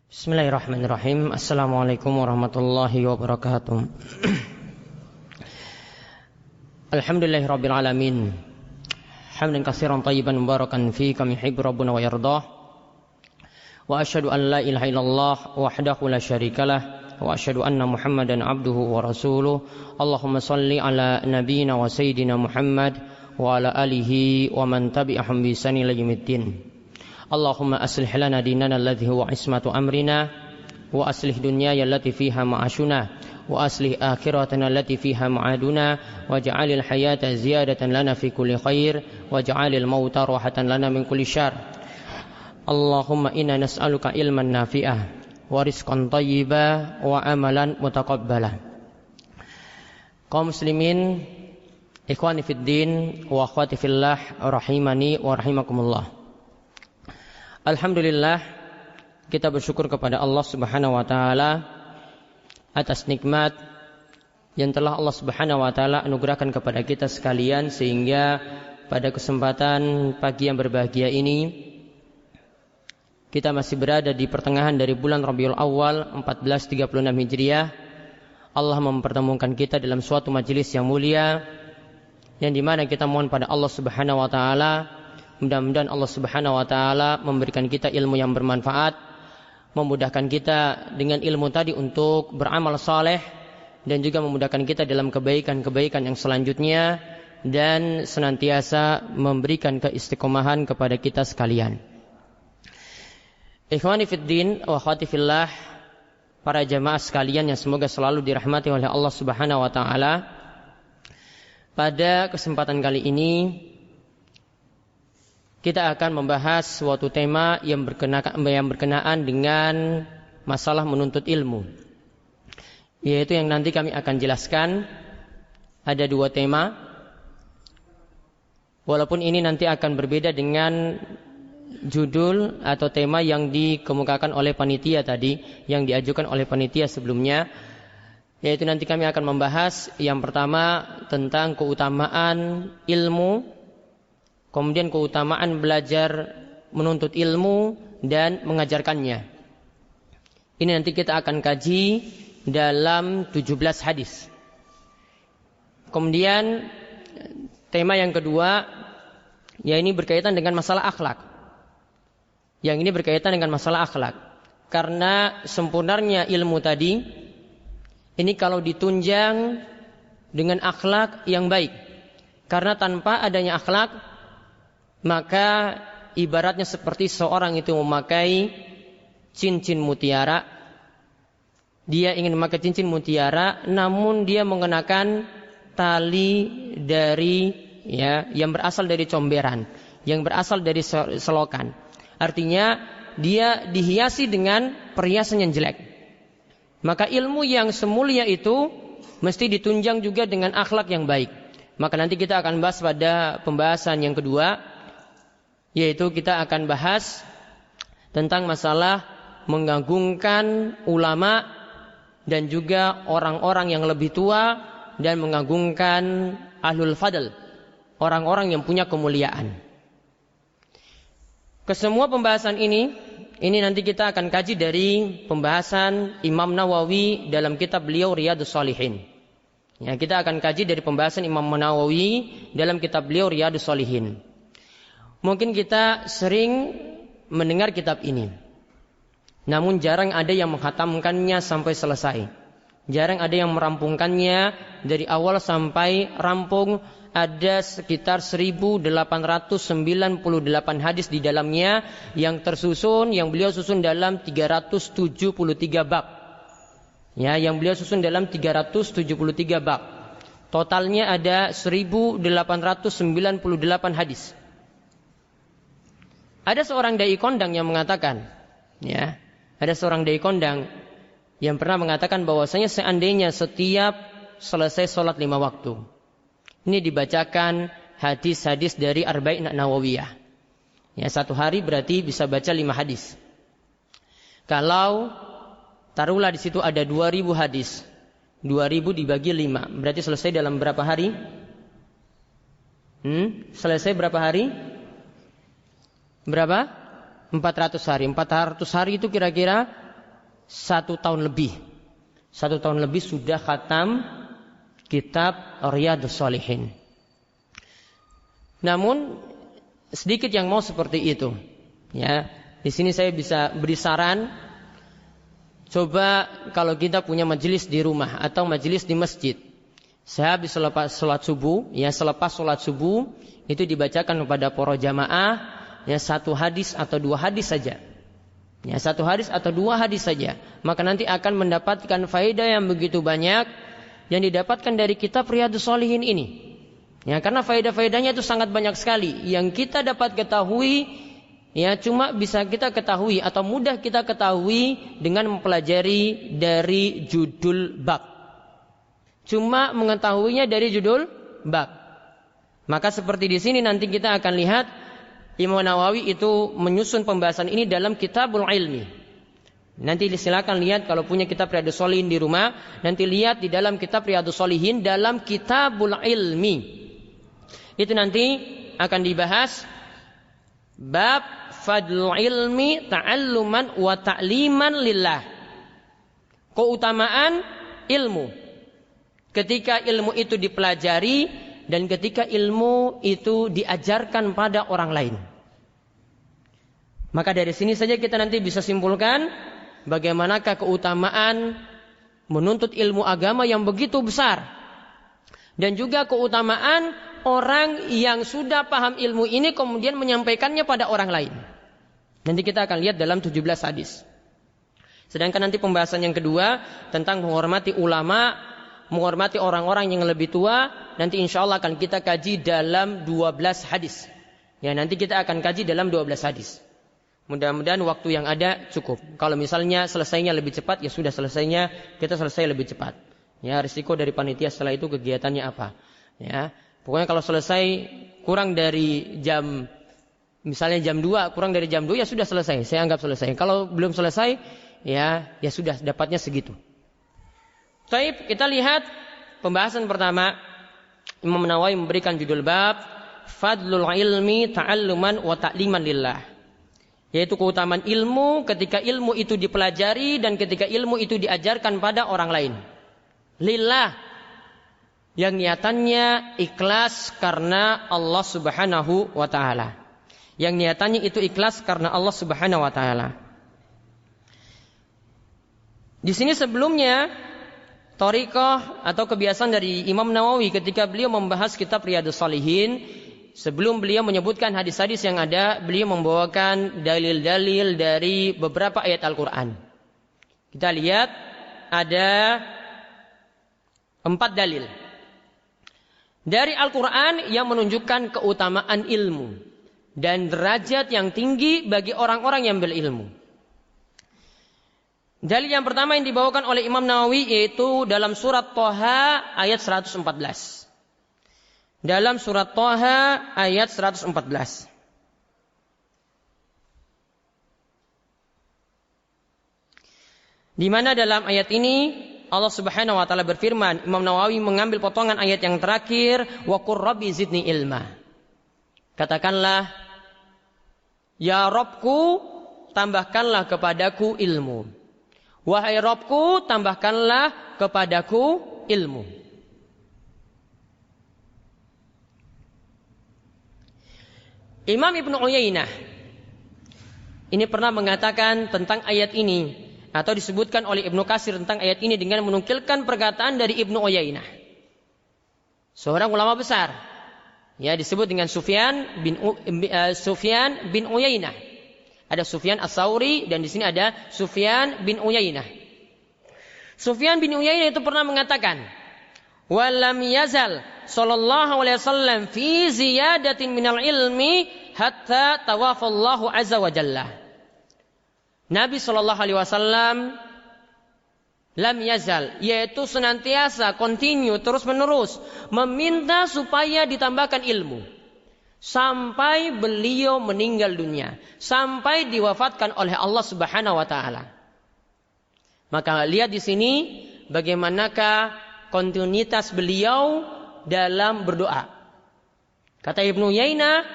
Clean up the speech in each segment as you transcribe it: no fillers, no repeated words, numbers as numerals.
Bismillahirrahmanirrahim. Assalamualaikum warahmatullahi wabarakatuh. Alhamdulillahirabbil alamin. Hamdan katsiran thayyiban mubarakan fi kama yuhibbu rabbuna wa yardah. Wa asyhadu an la ilaha illallah wahdahu la syarikalah wa asyhadu anna Muhammadan abduhu wa rasuluh. Allahumma shalli ala nabiyyina wa sayyidina Muhammad wa ala alihi wa man tabi'ahum bi ihsan ila yaumiddin. Allahumma aslih lana dinana alladhi huwa ismatu amrina wa aslih dunyaya allati fiha ma'ashuna wa aslih akhiratana allati fiha ma'aduna waj'alil hayata ziyadatan lana fi kulli khair waj'alil mauta rahatan lana min kulli syarr. Allahumma inna nas'aluka ilman nafi'ah wa rizqan thayyiba wa amalan mutaqabbala. Kaum muslimin, ikhwani fid din wa akhwati fillah rahimani wa rahimakumullah. Alhamdulillah, kita bersyukur kepada Allah Subhanahu wa taala atas nikmat yang telah Allah Subhanahu wa taala anugerahkan kepada kita sekalian, sehingga pada kesempatan pagi yang berbahagia ini kita masih berada di pertengahan dari bulan Rabiul Awal 1436 Hijriah. Allah mempertemukan kita dalam suatu majelis yang mulia, yang dimana kita mohon pada Allah Subhanahu wa taala, mudah-mudahan Allah Subhanahu wa taala memberikan kita ilmu yang bermanfaat, memudahkan kita dengan ilmu tadi untuk beramal saleh, dan juga memudahkan kita dalam kebaikan-kebaikan yang selanjutnya, dan senantiasa memberikan keistiqomahan kepada kita sekalian. Ikhwani fid din wa akhwati fillah, para jamaah sekalian yang semoga selalu dirahmati oleh Allah Subhanahu wa taala. Pada kesempatan kali ini kita akan membahas suatu tema yang berkenaan dengan masalah menuntut ilmu, yaitu yang nanti kami akan jelaskan. Ada dua tema, walaupun ini nanti akan berbeda dengan judul atau tema yang dikemukakan oleh panitia tadi, yang diajukan oleh panitia sebelumnya. Yaitu nanti kami akan membahas yang pertama tentang keutamaan ilmu, kemudian keutamaan belajar menuntut ilmu dan mengajarkannya. Ini nanti kita akan kaji dalam 17 hadis. Kemudian tema yang kedua, ya ini berkaitan dengan masalah akhlak. Yang ini berkaitan dengan masalah akhlak. Karena sempurnanya ilmu tadi, ini kalau ditunjang dengan akhlak yang baik. Karena tanpa adanya akhlak, maka ibaratnya seperti seorang itu memakai cincin mutiara. Dia ingin memakai cincin mutiara, namun dia mengenakan tali dari yang berasal dari comberan, yang berasal dari selokan. Artinya dia dihiasi dengan perhiasan yang jelek. Maka ilmu yang semulia itu mesti ditunjang juga dengan akhlak yang baik. Maka nanti kita akan bahas pada pembahasan yang kedua, yaitu kita akan bahas tentang masalah mengagungkan ulama dan juga orang-orang yang lebih tua, dan mengagungkan ahlul fadl, orang-orang yang punya kemuliaan. Kesemua pembahasan ini nanti kita akan kaji dari pembahasan Imam Nawawi dalam kitab beliau Riyadhus Shalihin. Ya, kita akan kaji dari pembahasan Imam Nawawi dalam kitab beliau Riyadhus Shalihin. Mungkin kita sering mendengar kitab ini, namun jarang ada yang menghatamkannya sampai selesai. Jarang ada yang merampungkannya dari awal sampai rampung. Ada sekitar 1898 hadis di dalamnya yang tersusun, yang beliau susun dalam 373 bab. Ya, yang beliau susun dalam 373 bab. Totalnya ada 1898 hadis. Ada seorang dai kondang yang mengatakan, ada seorang dai kondang yang pernah mengatakan bahwasanya seandainya setiap selesai sholat 5 waktu, ini dibacakan hadis-hadis dari Arba'in Nawawiyah. Ya, satu hari berarti bisa baca 5 hadis. Kalau taruhlah di situ ada 2000 hadis, 2000 dibagi 5, berarti selesai dalam berapa hari? Selesai berapa hari? Berapa? 400 hari. 400 hari itu kira-kira 1 tahun lebih. 1 tahun lebih sudah khatam kitab Riyadhus Shalihin. Namun sedikit yang mau seperti itu. Ya, di sini saya bisa beri saran. Coba kalau kita punya majelis di rumah atau majelis di masjid, sehabis selepas sholat subuh, ya selepas sholat subuh itu dibacakan kepada para jamaah ya 1 hadis atau 2 hadis saja. Ya 1 hadis atau 2 hadis saja. Maka nanti akan mendapatkan faedah yang begitu banyak yang didapatkan dari kitab Riyadhus Shalihin ini. Ya, karena faedah-faedahnya itu sangat banyak sekali yang kita dapat ketahui, ya cuma bisa kita ketahui atau mudah kita ketahui dengan mempelajari dari judul bab. Cuma mengetahuinya dari judul bab. Maka seperti di sini nanti kita akan lihat Imam Nawawi itu menyusun pembahasan ini dalam Kitabul Ilmi. Nanti silakan lihat kalau punya kitab Riyadhus Shalihin di rumah, nanti lihat di dalam kitab Riyadhus Shalihin dalam Kitabul Ilmi. Itu nanti akan dibahas bab fadlul ilmi ta'alluman wa ta'liman lillah. Keutamaan ilmu. Ketika ilmu itu dipelajari dan ketika ilmu itu diajarkan pada orang lain. Maka dari sini saja kita nanti bisa simpulkan bagaimanakah keutamaan menuntut ilmu agama yang begitu besar. Dan juga keutamaan orang yang sudah paham ilmu ini kemudian menyampaikannya pada orang lain. Nanti kita akan lihat dalam 17 hadis. Sedangkan nanti pembahasan yang kedua tentang menghormati ulama, menghormati orang-orang yang lebih tua, nanti insya Allah akan kita kaji dalam 12 hadis. Ya, nanti kita akan kaji dalam 12 hadis. Mudah-mudahan waktu yang ada cukup. Kalau misalnya selesainya lebih cepat, ya sudah selesainya kita selesai lebih cepat. Ya, risiko dari panitia setelah itu kegiatannya apa? Ya, pokoknya kalau selesai kurang dari jam, misalnya jam 2, kurang dari jam 2 ya sudah selesai. Saya anggap selesai. Kalau belum selesai, ya sudah dapatnya segitu. Baik, kita lihat pembahasan pertama. Imam Nawawi memberikan judul bab Fadlul ilmi ta'alluman wa ta'liman lillah. Yaitu keutamaan ilmu ketika ilmu itu dipelajari dan ketika ilmu itu diajarkan pada orang lain. Lillah, yang niatannya ikhlas karena Allah Subhanahu wa ta'ala. Yang niatannya itu ikhlas karena Allah Subhanahu wa ta'ala. Di sini sebelumnya thariqah atau kebiasaan dari Imam Nawawi ketika beliau membahas kitab Riyadhus Shalihin, sebelum beliau menyebutkan hadis-hadis yang ada, beliau membawakan dalil-dalil dari beberapa ayat Al-Quran. Kita lihat ada 4 dalil dari Al-Quran yang menunjukkan keutamaan ilmu dan derajat yang tinggi bagi orang-orang yang berilmu. Dalil yang pertama yang dibawakan oleh Imam Nawawi yaitu dalam surat Thaha ayat 114. Dalam surat Thaha ayat 114. Di mana dalam ayat ini Allah Subhanahu wa taala berfirman, Imam Nawawi mengambil potongan ayat yang terakhir, wa qur rabbi zidni ilma. Katakanlah, ya Rabbku, tambahkanlah kepadaku ilmu. Wahai Rabbku, tambahkanlah kepadaku ilmu. Imam Ibnu Uyainah ini pernah mengatakan tentang ayat ini, atau disebutkan oleh Ibnu Katsir tentang ayat ini dengan menukilkan perkataan dari Ibnu Uyainah, seorang ulama besar, ya disebut dengan Sufyan bin Uyainah. Ada Sufyan Ats-Tsauri dan di sini ada Sufyan bin Uyainah. Sufyan bin Uyainah itu pernah mengatakan, "Walam yazal sallallahu alaihi wasallam fi ziyadatin minal ilmi hatta tawafallahu azza wa jalla." Nabi sallallahu alaihi wasallam lam yazal, yaitu senantiasa continue terus menerus meminta supaya ditambahkan ilmu sampai beliau meninggal dunia, sampai diwafatkan oleh Allah Subhanahu wa taala. Maka lihat di sini bagaimanakah kontinuitas beliau dalam berdoa. Kata Ibnu Uyainah,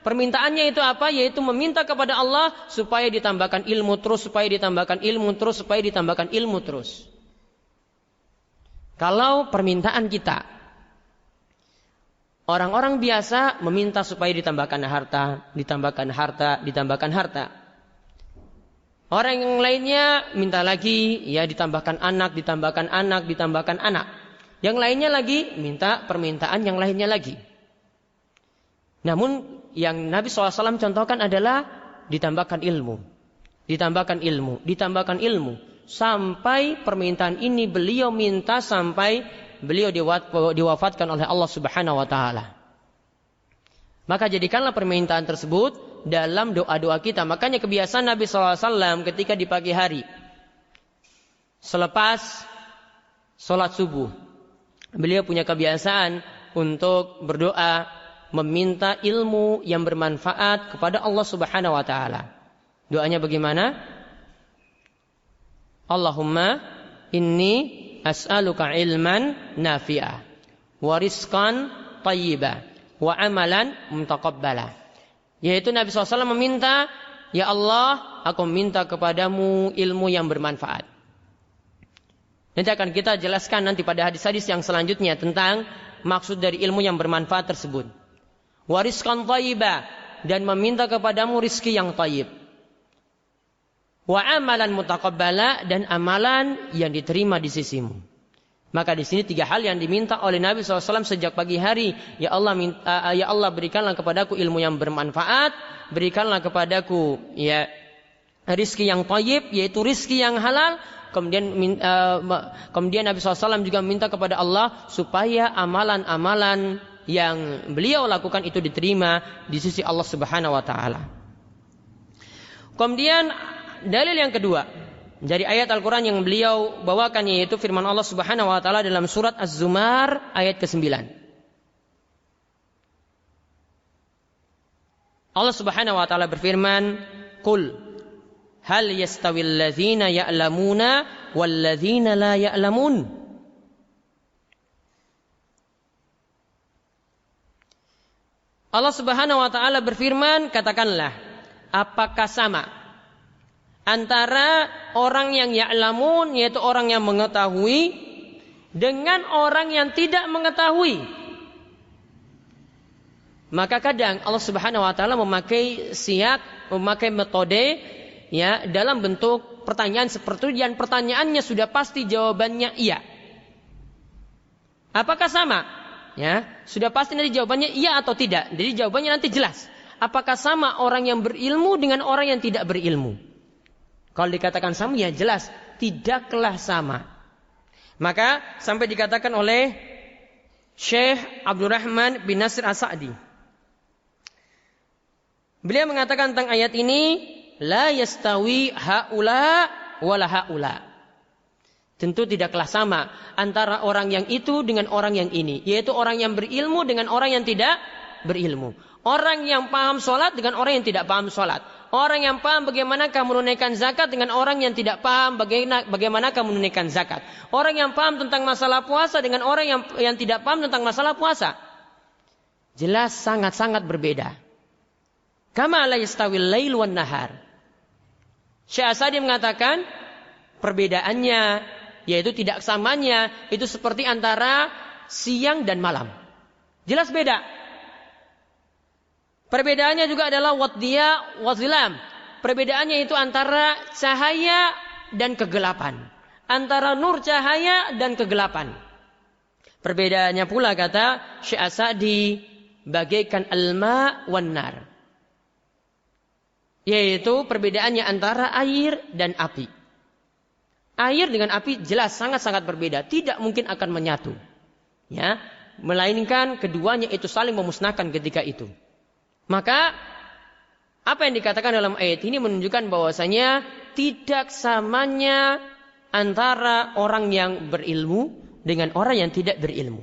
Permintaannya itu apa? Yaitu meminta kepada Allah supaya ditambahkan ilmu terus, supaya ditambahkan ilmu terus, supaya ditambahkan ilmu terus. Kalau permintaan kita, orang-orang biasa meminta supaya ditambahkan harta, ditambahkan harta, ditambahkan harta. Orang yang lainnya minta lagi, ya ditambahkan anak, ditambahkan anak, ditambahkan anak. Yang lainnya lagi minta permintaan yang lainnya lagi. Namun yang Nabi SAW contohkan adalah ditambahkan ilmu. Ditambahkan ilmu, ditambahkan ilmu. Sampai permintaan ini beliau minta sampai beliau diwafatkan oleh Allah Subhanahu wa taala. Maka jadikanlah permintaan tersebut dalam doa-doa kita. Makanya kebiasaan Nabi SAW ketika di pagi hari selepas sholat subuh, beliau punya kebiasaan untuk berdoa meminta ilmu yang bermanfaat kepada Allah Subhanahu wa taala. Doanya bagaimana? Allahumma inni as'aluka ilman nafi'ah wa rizqan thayyibah wa amalan mutaqabbala. Yaitu Nabi SAW meminta, ya Allah, aku minta kepadamu ilmu yang bermanfaat. Nanti akan kita jelaskan nanti pada hadis-hadis yang selanjutnya tentang maksud dari ilmu yang bermanfaat tersebut. Wa rizqan thayyibah, dan meminta kepadamu rizki yang thayyib. Wa amalan mutaqabbala, dan amalan yang diterima di sisimu. Maka di sini 3 hal yang diminta oleh Nabi SAW sejak pagi hari. Ya Allah, berikanlah kepadaku ilmu yang bermanfaat, berikanlah kepadaku ya rizki yang thayyib, yaitu rizki yang halal. Kemudian Nabi SAW juga minta kepada Allah supaya amalan-amalan yang beliau lakukan itu diterima di sisi Allah Subhanahu wa taala. Kemudian dalil yang kedua dari ayat Al-Quran yang beliau bawakan, yaitu firman Allah Subhanahu wa taala dalam surat Az-Zumar ayat ke-9. Allah Subhanahu wa taala berfirman, "Qul hal yastawil ladzina ya'lamuna wal ladzina la ya'lamun?" Allah Subhanahu wa taala berfirman, katakanlah, apakah sama antara orang yang ya'lamun, yaitu orang yang mengetahui, dengan orang yang tidak mengetahui? Maka kadang Allah Subhanahu wa taala memakai siyak, memakai metode ya dalam bentuk pertanyaan seperti itu, dan pertanyaannya sudah pasti jawabannya iya. Apakah sama? Ya, sudah pasti nanti jawabannya iya atau tidak. Jadi jawabannya nanti jelas. Apakah sama orang yang berilmu dengan orang yang tidak berilmu? Kalau dikatakan sama, ya jelas tidaklah sama. Maka sampai dikatakan oleh Syekh Abdurrahman bin Nasir As-Sa'di, beliau mengatakan tentang ayat ini, la yastawi haula wala haula. Tentu tidaklah sama antara orang yang itu dengan orang yang ini, yaitu orang yang berilmu dengan orang yang tidak berilmu. Orang yang paham sholat dengan orang yang tidak paham sholat. Orang yang paham bagaimana kamu menunaikan zakat dengan orang yang tidak paham bagaimana kamu menunaikan zakat. Orang yang paham tentang masalah puasa dengan orang yang tidak paham tentang masalah puasa. Jelas sangat-sangat berbeda. Kama la yastawil lail wan nahar. Syekh As-Sa'di mengatakan perbedaannya, yaitu tidak samanya, itu seperti antara siang dan malam. Jelas beda. Perbedaannya juga adalah waddiya wazilam. Perbedaannya itu antara cahaya dan kegelapan. Antara nur cahaya dan kegelapan. Perbedaannya pula, kata Syekh As-Sa'di, bagaikan al-ma' wan nar. Yaitu perbedaannya antara air dan api. Air dengan api jelas sangat-sangat berbeda, tidak mungkin akan menyatu. Ya, melainkan keduanya itu saling memusnahkan ketika itu. Maka apa yang dikatakan dalam ayat ini menunjukkan bahwasanya tidak samanya antara orang yang berilmu dengan orang yang tidak berilmu.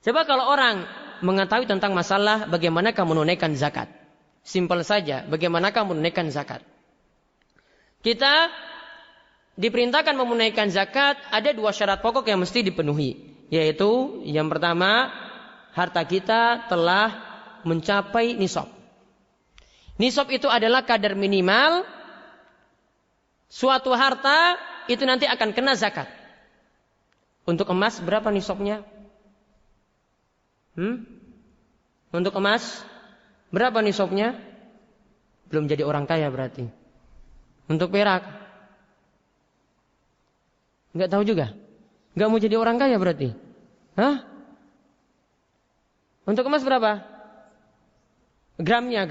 Coba kalau orang mengetahui tentang masalah bagaimana kamu menunaikan zakat. Simpel saja, bagaimana kamu menunaikan zakat. Kita diperintahkan menunaikan zakat, ada 2 syarat pokok yang mesti dipenuhi. Yaitu yang pertama, harta kita telah mencapai nisab. Nisab itu adalah kadar minimal suatu harta itu nanti akan kena zakat. Untuk emas berapa nisabnya? Untuk emas berapa nisabnya? Belum jadi orang kaya berarti. Untuk perak nggak tahu juga. Nggak mau jadi orang kaya berarti. Untuk emas berapa? Gramnya.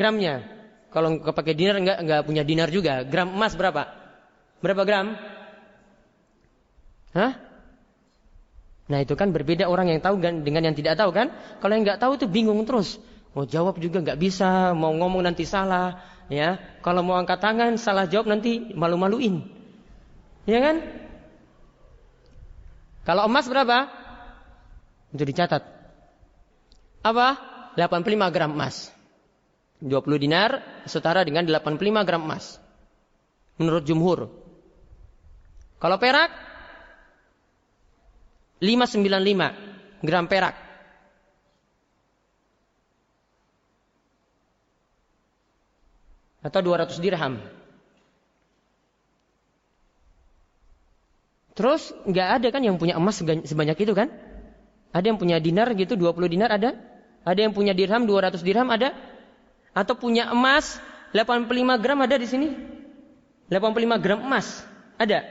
Kalau nggak pakai dinar nggak punya dinar juga. Gram emas berapa? Berapa gram? Nah itu kan berbeda orang yang tahu dengan yang tidak tahu kan? Kalau yang nggak tahu itu bingung terus. Mau jawab juga nggak bisa, mau ngomong nanti salah, ya. Kalau mau angkat tangan salah jawab nanti malu-maluin, ya kan? Kalau emas berapa? Itu dicatat. Apa? 85 gram emas. 20 dinar setara dengan 85 gram emas. Menurut jumhur. Kalau perak 595 gram perak. Atau 200 dirham. Terus nggak ada kan yang punya emas sebanyak itu kan? Ada yang punya dinar gitu 20 dinar ada? Ada yang punya dirham 200 dirham ada? Atau punya emas 85 gram ada di sini? 85 gram emas ada?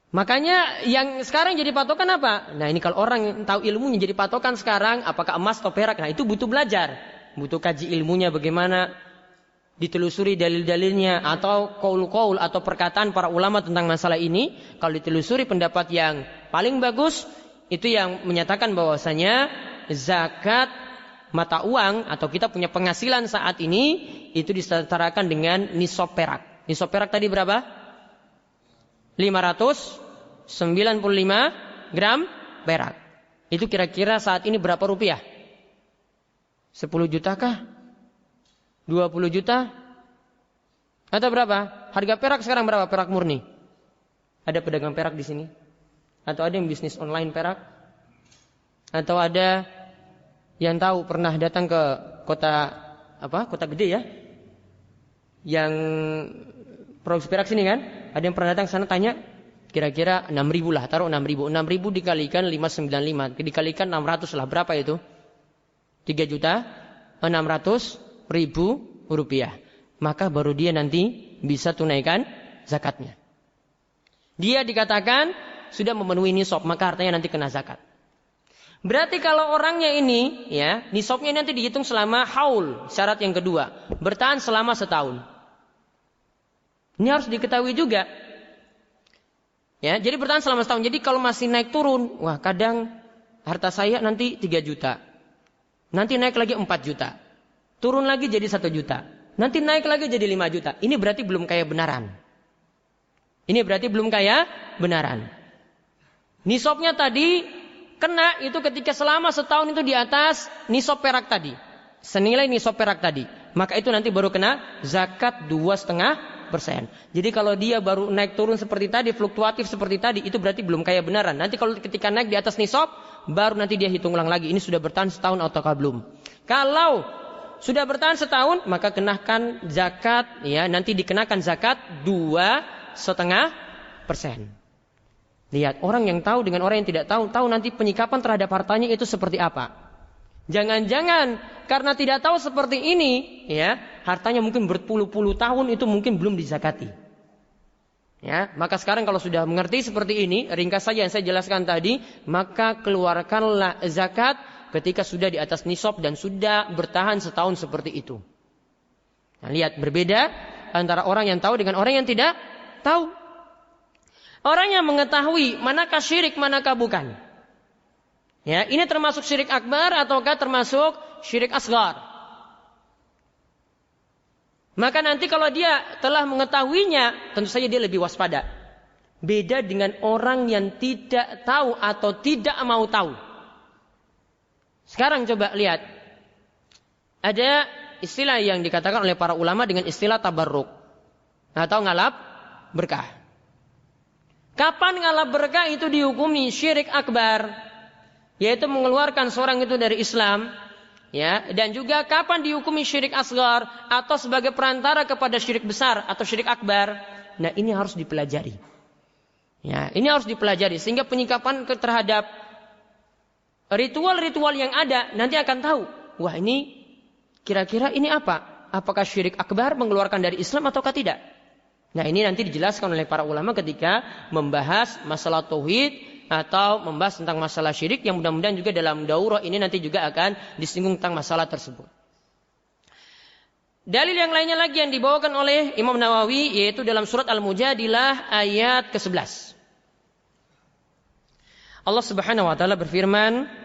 Makanya yang sekarang jadi patokan apa? Nah ini kalau orang tahu ilmunya jadi patokan sekarang apakah emas atau perak. Nah itu butuh belajar. Butuh kaji ilmunya bagaimana, ditelusuri dalil-dalilnya atau qaul-qaul atau perkataan para ulama tentang masalah ini. Kalau ditelusuri pendapat yang paling bagus itu yang menyatakan bahwasanya zakat mata uang atau kita punya penghasilan saat ini itu disetarakan dengan nisab perak. Nisab perak tadi berapa? 595 gram perak. Itu kira-kira saat ini berapa rupiah? 10 juta kah? 20 juta? Atau berapa? Harga perak sekarang berapa? Perak murni. Ada pedagang perak di sini? Atau ada yang bisnis online perak? Atau ada yang tahu pernah datang ke kota Kota gede ya? Yang produksi perak sini kan? Ada yang pernah datang sana tanya, kira-kira 6.000 lah, taruh 6.000. 6.000 dikalikan 595, dikalikan 600 lah, berapa itu? 3.600.000 rupiah. Maka baru dia nanti bisa tunaikan zakatnya. Dia dikatakan sudah memenuhi nisab, maka hartanya nanti kena zakat. Berarti kalau orangnya ini, ya, nisabnya nanti dihitung selama haul, syarat yang kedua, bertahan selama setahun. Ini harus diketahui juga. Ya, jadi bertahan selama setahun. Jadi kalau masih naik turun, wah kadang harta saya nanti 3 juta. Nanti naik lagi 4 juta. Turun lagi jadi 1 juta. Nanti naik lagi jadi 5 juta. Ini berarti belum kaya benaran. Ini berarti belum kaya benaran. Nisabnya tadi kena itu ketika selama setahun itu di atas nisab perak tadi. Senilai nisab perak tadi. Maka itu nanti baru kena zakat 2,5%. Jadi kalau dia baru naik turun seperti tadi, fluktuatif seperti tadi, itu berarti belum kaya benaran. Nanti kalau ketika naik di atas nisab, baru nanti dia hitung ulang lagi. Ini sudah bertahan setahun ataukah belum. Kalau sudah bertahan setahun, maka kenakan zakat, ya nanti dikenakan zakat 2,5%. Lihat, orang yang tahu dengan orang yang tidak tahu nanti penyikapan terhadap hartanya itu seperti apa. Jangan-jangan karena tidak tahu seperti ini, ya, hartanya mungkin berpuluh-puluh tahun itu mungkin belum dizakati. Ya, maka sekarang kalau sudah mengerti seperti ini, ringkas saja yang saya jelaskan tadi, maka keluarkanlah zakat ketika sudah di atas nisab dan sudah bertahan setahun seperti itu. Nah, lihat berbeda antara orang yang tahu dengan orang yang tidak tahu. Orang yang mengetahui manakah syirik, manakah bukan. Ya, ini termasuk syirik akbar ataukah termasuk syirik asghar? Maka nanti kalau dia telah mengetahuinya, tentu saja dia lebih waspada. Beda dengan orang yang tidak tahu atau tidak mau tahu. Sekarang coba lihat. Ada istilah yang dikatakan oleh para ulama dengan istilah tabarruk atau ngalap berkah. Kapan ngalap berkah itu dihukumi syirik akbar? Yaitu mengeluarkan seorang itu dari Islam Ya, dan juga kapan dihukumi syirik asghar atau sebagai perantara kepada syirik besar atau syirik akbar. Nah, ini harus dipelajari. Ya, ini harus dipelajari sehingga penyikapan terhadap ritual-ritual yang ada nanti akan tahu. Wah, ini kira-kira ini apa? Apakah syirik akbar mengeluarkan dari Islam ataukah tidak? Nah, ini nanti dijelaskan oleh para ulama ketika membahas masalah tauhid atau membahas tentang masalah syirik, yang mudah-mudahan juga dalam daurah ini nanti juga akan disinggung tentang masalah tersebut. Dalil yang lainnya lagi yang dibawakan oleh Imam Nawawi yaitu dalam surat Al-Mujadilah ayat ke-11. Allah Subhanahu wa taala berfirman,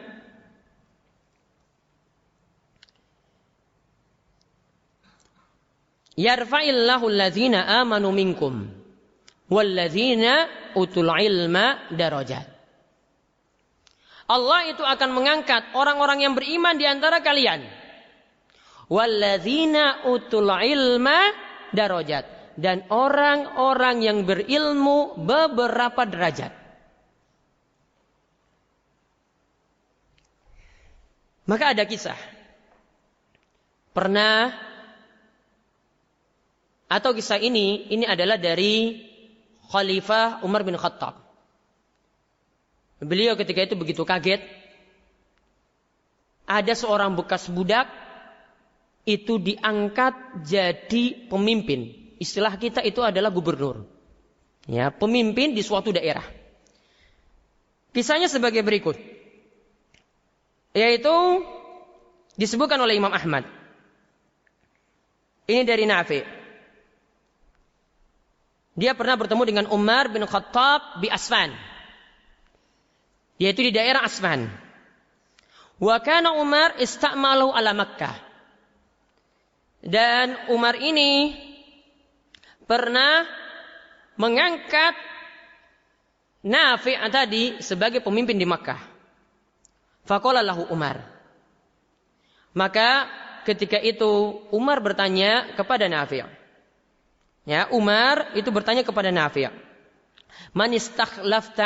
Yarfa'illahu allazina amanu minkum wallazina utul ilma darajat. Allah itu akan mengangkat orang-orang yang beriman di antara kalian. Wallazina utul ilma darajat, dan orang-orang yang berilmu beberapa derajat. Maka ada kisah. Pernah atau kisah ini adalah dari Khalifah Umar bin Khattab. Beliau ketika itu begitu kaget. Ada seorang bekas budak itu diangkat jadi pemimpin. Istilah kita itu adalah gubernur. Ya, pemimpin di suatu daerah. Kisahnya sebagai berikut. Yaitu disebutkan oleh Imam Ahmad. Ini dari Nafi'. Dia pernah bertemu dengan Umar bin Khattab di Asfan, yaitu di daerah Asfan. Wa kana Umar ista'malahu ala Makkah. Dan Umar ini pernah mengangkat Nafi' tadi sebagai pemimpin di Makkah. Faqala lahu Umar. Maka ketika itu Umar bertanya kepada Nafi'. Ya, Umar itu bertanya kepada Nafi'. Man istakhlafat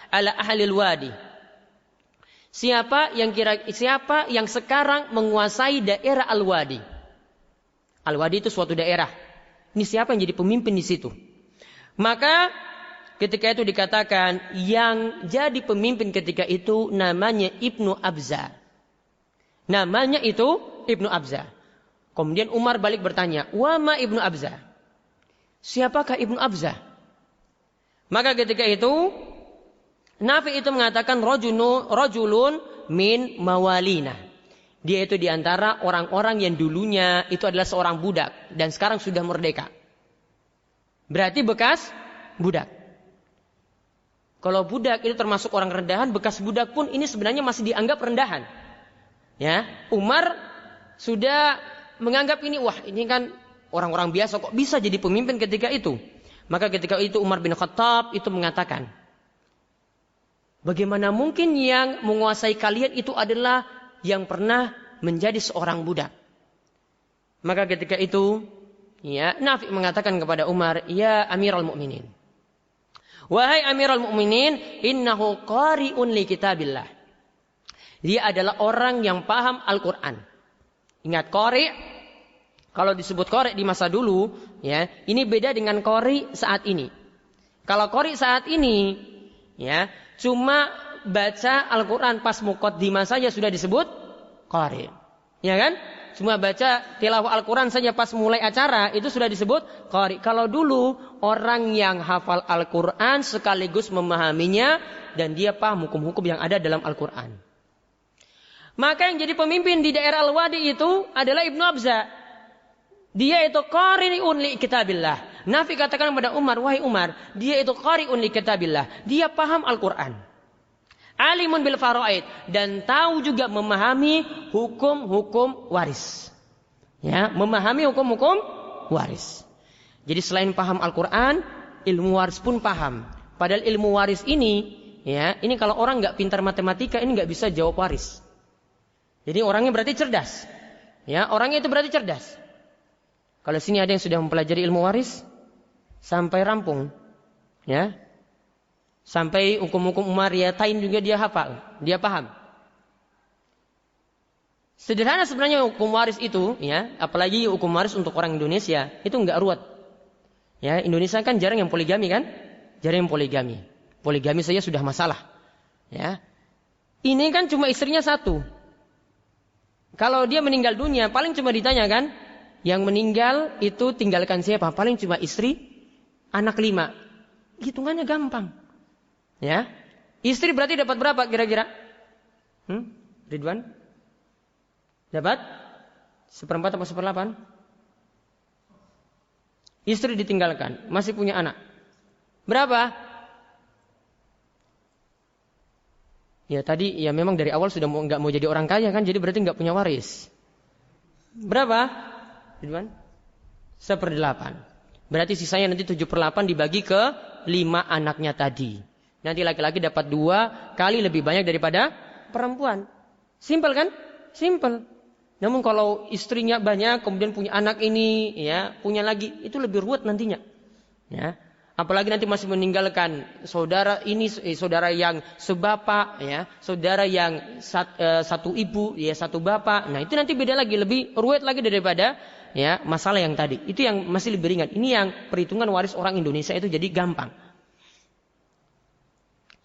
ala ahlil wadi. Siapa yang sekarang menguasai daerah Al-Wadi? Al-Wadi itu suatu daerah. Ini siapa yang jadi pemimpin di situ? Maka ketika itu dikatakan yang jadi pemimpin ketika itu namanya Ibnu Abza. Namanya itu Ibnu Abza. Kemudian Umar balik bertanya, "Wa ma Ibnu Abza?" Siapakah Ibnu Abza? Maka ketika itu Nafi itu mengatakan rajulun min mawalina. Dia itu diantara orang-orang yang dulunya itu adalah seorang budak dan sekarang sudah merdeka. Berarti bekas budak. Kalau budak itu termasuk orang rendahan, bekas budak pun ini sebenarnya masih dianggap rendahan. Ya, Umar sudah menganggap ini, wah ini kan orang-orang biasa kok bisa jadi pemimpin ketika itu. Maka ketika itu Umar bin Khattab itu mengatakan, bagaimana mungkin yang menguasai kalian itu adalah yang pernah menjadi seorang budak? Maka ketika itu, ya, Nafi mengatakan kepada Umar, ya Amirul Mukminin, wahai Amirul Mukminin, innahu qari'un li kitabillah. Dia adalah orang yang paham Al-Quran. Ingat, qari', kalau disebut qari' di masa dulu, ya, ini beda dengan qari' saat ini. Kalau qari' saat ini, ya, cuma baca Al-Quran pas muqaddimah saja sudah disebut qari'. Ya kan? Cuma baca tilawah Al-Quran saja pas mulai acara itu sudah disebut qari'. Kalau dulu orang yang hafal Al-Quran sekaligus memahaminya dan dia paham hukum-hukum yang ada dalam Al-Quran. Maka yang jadi pemimpin di daerah Al-Wadi itu adalah Ibnu Abza. Dia itu qari'un li kitabillah. Nafi katakan kepada Umar, wahai Umar, dia itu qari'un li kitabillah. Dia paham Al-Quran. Alimun bil faraid, dan tahu juga memahami hukum-hukum waris. Ya, memahami hukum-hukum waris. Jadi selain paham Al-Quran, ilmu waris pun paham. Padahal ilmu waris ini, ya, ini kalau orang nggak pintar matematika, ini nggak bisa jawab waris. Jadi orangnya berarti cerdas. Ya, orangnya itu berarti cerdas. Kalau sini ada yang sudah mempelajari ilmu waris sampai rampung, ya, sampai hukum-hukum umariyatain juga dia hafal, dia paham. Sederhana sebenarnya hukum waris itu, ya, apalagi hukum waris untuk orang Indonesia itu enggak ruwet. Ya, Indonesia kan jarang yang poligami kan? Jarang yang poligami. Poligami saja sudah masalah. Ya. Ini kan cuma istrinya satu. Kalau dia meninggal dunia, paling cuma ditanya kan, yang meninggal itu tinggalkan siapa? Paling cuma istri, anak 5. Hitungannya gampang. Ya. Istri berarti dapat berapa kira-kira? Ridwan? Dapat? 1/4 atau 1/8? Istri ditinggalkan, masih punya anak. Berapa? Ya tadi ya memang dari awal sudah nggak mau jadi orang kaya kan, jadi berarti nggak punya waris. Berapa? Ridwan? 1/8. Berarti sisanya nanti 7/8 dibagi ke 5 anaknya tadi. Nanti laki-laki dapat 2 kali lebih banyak daripada perempuan. Simpel kan? Simpel. Namun kalau istrinya banyak kemudian punya anak ini, ya punya lagi, itu lebih ruwet nantinya. Ya. Apalagi nanti masih meninggalkan saudara ini, saudara yang sebapak, ya, saudara yang satu ibu, ya satu bapak. Nah itu nanti beda lagi, lebih ruwet lagi daripada ya masalah yang tadi. Itu yang masih lebih ringan. Ini yang perhitungan waris orang Indonesia itu jadi gampang.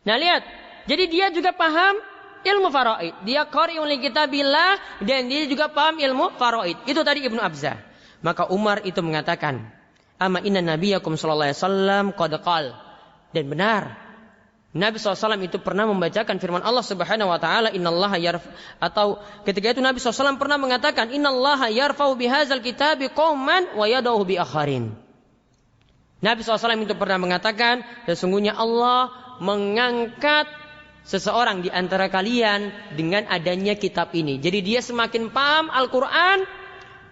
Nah lihat, jadi dia juga paham ilmu faraid. Dia qari'un li kitabillah dan dia juga paham ilmu faraid. Itu tadi Ibnu Abzah. Maka Umar itu mengatakan, "Amma inna nabiyakum sallallahu alaihi wasallam qad qala." Dan benar, Nabi SAW itu pernah membacakan firman Allah Subhanahu wa taala, "Innallaha atau ketika itu Nabi SAW pernah mengatakan, "Innallaha yarfa'u bihadzal kitabi qauman wa yad'u bi akharin." Nabi SAW itu pernah mengatakan, sesungguhnya Allah mengangkat seseorang di antara kalian dengan adanya kitab ini. Jadi dia semakin paham Al-Quran,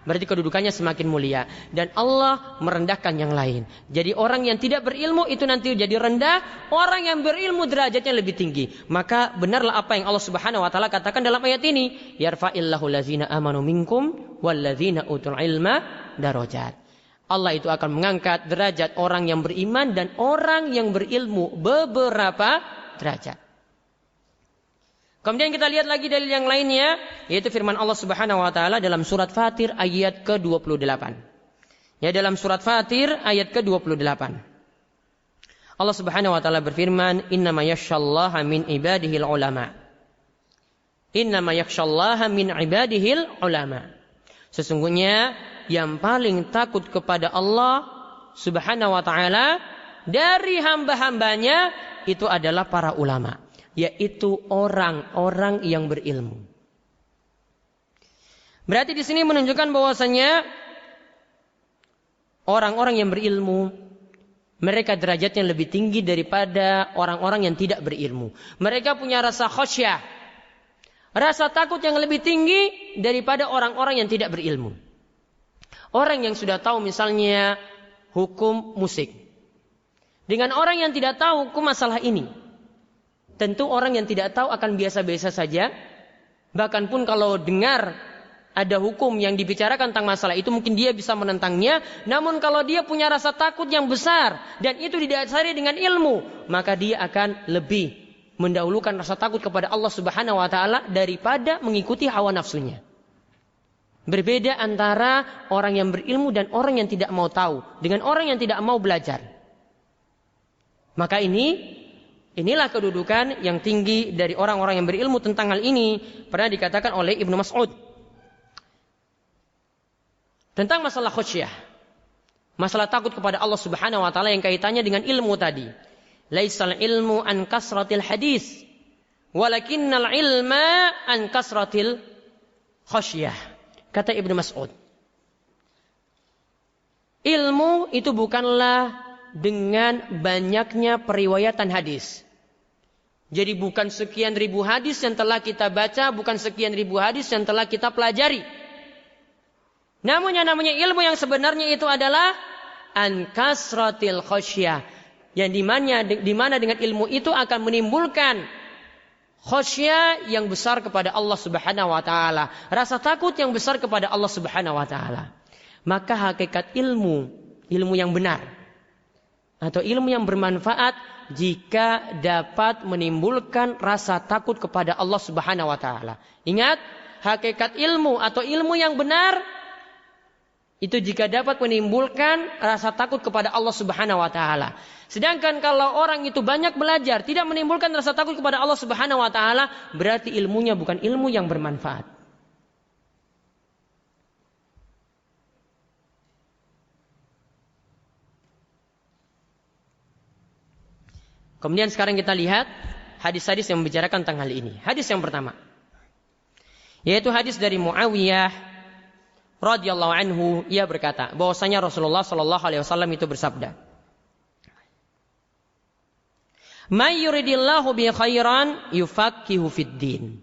berarti kedudukannya semakin mulia. Dan Allah merendahkan yang lain. Jadi orang yang tidak berilmu itu nanti jadi rendah. Orang yang berilmu derajatnya lebih tinggi. Maka benarlah apa yang Allah Subhanahu wa ta'ala katakan dalam ayat ini. Yarfa'illahu lazina amanu minkum wallazina utul ilma darajat. Allah itu akan mengangkat derajat orang yang beriman dan orang yang berilmu beberapa derajat. Kemudian kita lihat lagi dalil yang lainnya, yaitu firman Allah Subhanahu wa taala dalam surat Fatir ayat ke-28. Ya, dalam surat Fatir ayat ke-28. Allah Subhanahu wa taala berfirman, "Innama yakhsyallaha min ibadihil ulama." Innama yakhsyallaha min ibadihil ulama. Sesungguhnya yang paling takut kepada Allah Subhanahu wa taala dari hamba-hambanya itu adalah para ulama, yaitu orang-orang yang berilmu. Berarti di sini menunjukkan bahwasanya orang-orang yang berilmu, mereka derajatnya lebih tinggi daripada orang-orang yang tidak berilmu. Mereka punya rasa khasyah, rasa takut yang lebih tinggi daripada orang-orang yang tidak berilmu. Orang yang sudah tahu misalnya hukum musik, dengan orang yang tidak tahu hukum masalah ini, tentu orang yang tidak tahu akan biasa-biasa saja. Bahkan pun kalau dengar ada hukum yang dibicarakan tentang masalah itu, mungkin dia bisa menentangnya. Namun kalau dia punya rasa takut yang besar dan itu didasari dengan ilmu, maka dia akan lebih mendahulukan rasa takut kepada Allah Subhanahu wa taala daripada mengikuti hawa nafsunya. Berbeda antara orang yang berilmu dan orang yang tidak mau tahu dengan orang yang tidak mau belajar. Maka inilah kedudukan yang tinggi dari orang-orang yang berilmu tentang hal ini. Pernah dikatakan oleh Ibnu Mas'ud tentang masalah khasyah, masalah takut kepada Allah Subhanahu wa taala yang kaitannya dengan ilmu tadi. Laisal ilmu an kasratil hadis, walakinnal ilma an kasratil khasyah. Kata Ibnu Mas'ud, ilmu itu bukanlah dengan banyaknya periwayatan hadis. Jadi bukan sekian ribu hadis yang telah kita baca, bukan sekian ribu hadis yang telah kita pelajari. Namun yang namanya ilmu yang sebenarnya itu adalah an kasratil khasyah, yang dimana dengan ilmu itu akan menimbulkan khasyah yang besar kepada Allah Subhanahu wa taala, rasa takut yang besar kepada Allah Subhanahu wa taala. Maka hakikat ilmu yang benar atau ilmu yang bermanfaat jika dapat menimbulkan rasa takut kepada Allah Subhanahu wa taala. Ingat, hakikat ilmu atau ilmu yang benar itu jika dapat menimbulkan rasa takut kepada Allah Subhanahu wa taala. Sedangkan kalau orang itu banyak belajar tidak menimbulkan rasa takut kepada Allah Subhanahu wa taala, berarti ilmunya bukan ilmu yang bermanfaat. Kemudian sekarang kita lihat hadis-hadis yang membicarakan tentang hal ini. Hadis yang pertama, yaitu hadis dari Muawiyah radhiyallahu anhu, ia berkata bahwasanya Rasulullah sallallahu alaihi wasallam itu bersabda, "May yuridillahu bi khairan yufaqihu fid din."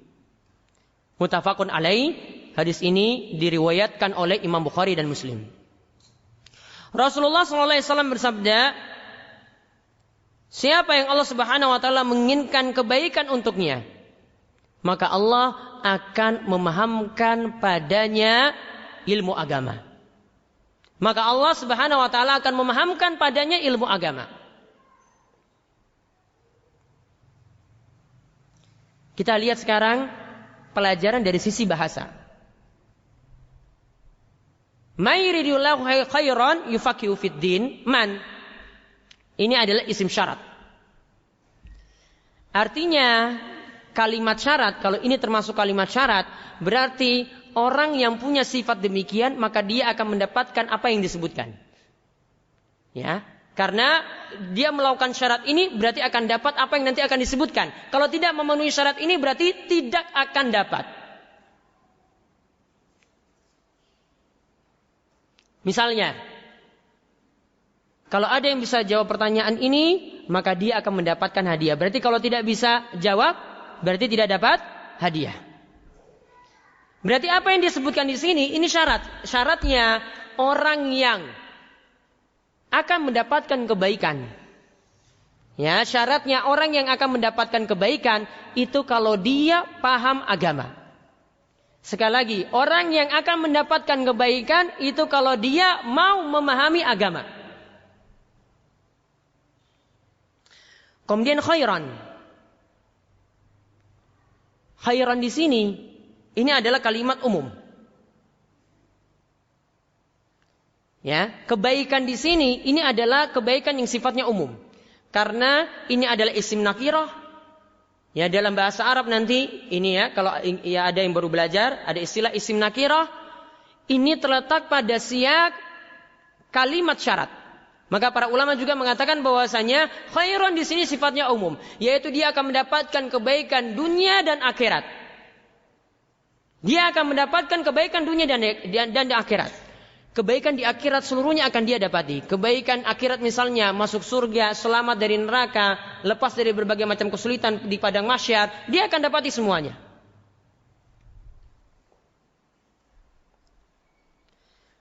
Muttafaqun alaih. Hadis ini diriwayatkan oleh Imam Bukhari dan Muslim. Rasulullah sallallahu alaihi wasallam bersabda, siapa yang Allah Subhanahu wa taala menginginkan kebaikan untuknya, maka Allah akan memahamkan padanya ilmu agama. Maka Allah Subhanahu wa taala akan memahamkan padanya ilmu agama. Kita lihat sekarang pelajaran dari sisi bahasa. May yuridillahu khairan yufaqihu fid din. Man, ini adalah isim syarat. Artinya kalimat syarat, kalau ini termasuk kalimat syarat, berarti orang yang punya sifat demikian maka dia akan mendapatkan apa yang disebutkan. Ya, karena dia melakukan syarat ini berarti akan dapat apa yang nanti akan disebutkan. Kalau tidak memenuhi syarat ini berarti tidak akan dapat. Misalnya, kalau ada yang bisa jawab pertanyaan ini, maka dia akan mendapatkan hadiah. Berarti kalau tidak bisa jawab, berarti tidak dapat hadiah. Berarti apa yang disebutkan di sini, ini syarat. Syaratnya orang yang akan mendapatkan kebaikan. Ya, syaratnya orang yang akan mendapatkan kebaikan itu kalau dia paham agama. Sekali lagi, orang yang akan mendapatkan kebaikan itu kalau dia mau memahami agama. Kemudian khairan. Khairan di sini ini adalah kalimat umum. Ya, kebaikan di sini ini adalah kebaikan yang sifatnya umum. Karena ini adalah isim nakirah. Ya, dalam bahasa Arab nanti ini ya, kalau ya ada yang baru belajar, ada istilah isim nakirah. Ini terletak pada siyak kalimat syarat. Maka para ulama juga mengatakan bahwasanya khairan di sini sifatnya umum, yaitu dia akan mendapatkan kebaikan dunia dan akhirat. Dia akan mendapatkan kebaikan dunia dan akhirat. Kebaikan di akhirat seluruhnya akan dia dapati. Kebaikan akhirat misalnya masuk surga, selamat dari neraka, lepas dari berbagai macam kesulitan di padang mahsyar, dia akan dapati semuanya.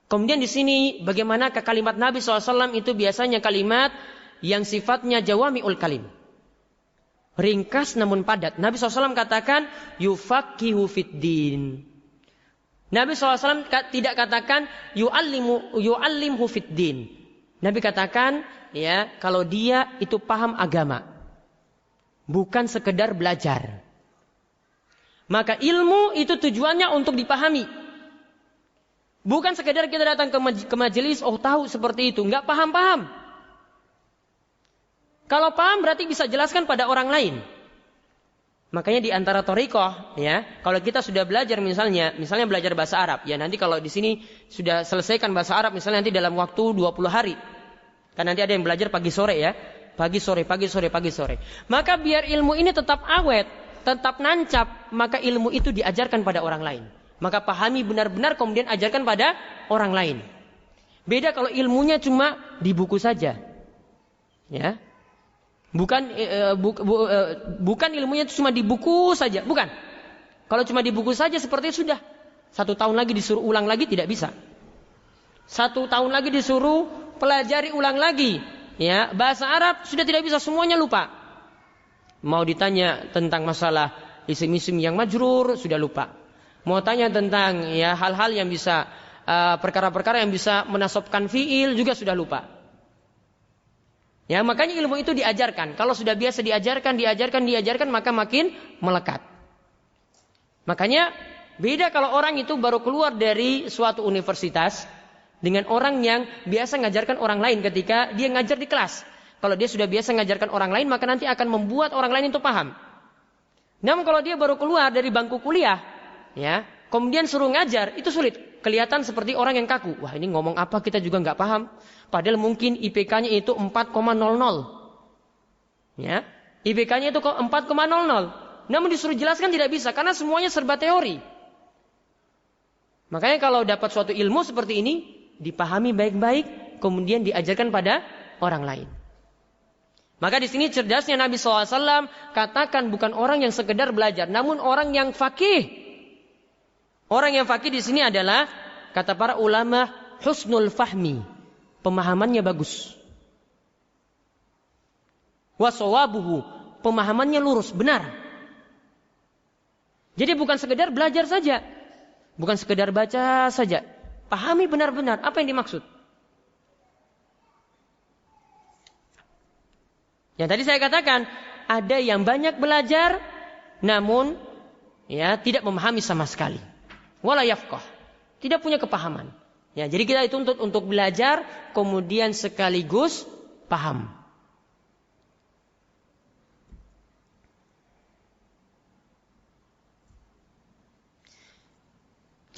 Kemudian di sini bagaimana kalimat Nabi SAW itu biasanya kalimat yang sifatnya jawami'ul kalim. Ringkas namun padat. Nabi SAW katakan yufaqihu fiddin. Nabi SAW tidak katakan yu'allimhu fiddin. Nabi katakan ya kalau dia itu paham agama, bukan sekedar belajar. Maka ilmu itu tujuannya untuk dipahami, bukan sekedar kita datang ke majelis, oh tahu seperti itu, enggak paham. Kalau paham berarti bisa jelaskan pada orang lain. Makanya di antara thariqah ya, kalau kita sudah belajar misalnya belajar bahasa Arab, ya nanti kalau di sini sudah selesaikan bahasa Arab misalnya nanti dalam waktu 20 hari. Kan nanti ada yang belajar pagi sore ya, pagi sore. Maka biar ilmu ini tetap awet, tetap nancap, maka ilmu itu diajarkan pada orang lain. Maka pahami benar-benar kemudian ajarkan pada orang lain. Beda kalau ilmunya cuma di buku saja. Ya. Bukan ilmunya cuma di buku saja, bukan. Kalau cuma di buku saja seperti sudah 1 tahun lagi disuruh ulang lagi tidak bisa. 1 tahun lagi disuruh pelajari ulang lagi, ya bahasa Arab sudah tidak bisa, semuanya lupa. Mau ditanya tentang masalah isim-isim yang majrur sudah lupa. Mau tanya tentang ya hal-hal yang bisa perkara-perkara yang bisa menasabkan fiil juga sudah lupa. Ya, makanya ilmu itu diajarkan. Kalau sudah biasa diajarkan, maka makin melekat. Makanya Beda kalau orang itu baru keluar dari suatu universitas dengan orang yang biasa ngajarkan orang lain ketika dia ngajar di kelas. Kalau dia sudah biasa ngajarkan orang lain, maka nanti akan membuat orang lain itu paham. Namun kalau dia baru keluar dari bangku kuliah, ya, kemudian suruh ngajar, itu sulit. Kelihatan seperti orang yang kaku. Wah, ini ngomong apa kita juga nggak paham. Padahal mungkin IPK-nya itu 4,00. Ya, IPK-nya itu 4,00. Namun disuruh jelaskan tidak bisa karena semuanya serba teori. Makanya kalau dapat suatu ilmu seperti ini, dipahami baik-baik, kemudian diajarkan pada orang lain. Maka di sini cerdasnya Nabi SAW katakan bukan orang yang sekedar belajar, namun orang yang faqih. Orang yang faqih di sini adalah, kata para ulama, husnul fahmi. Pemahamannya bagus. Wasawabuhu. Pemahamannya lurus, benar. Jadi bukan sekedar belajar saja. Bukan sekedar baca saja. Pahami benar-benar apa yang dimaksud. Yang tadi saya katakan, ada yang banyak belajar, namun ya tidak memahami sama sekali. Wala yafqah. Tidak punya kepahaman. Ya, jadi kita dituntut untuk belajar, kemudian sekaligus paham.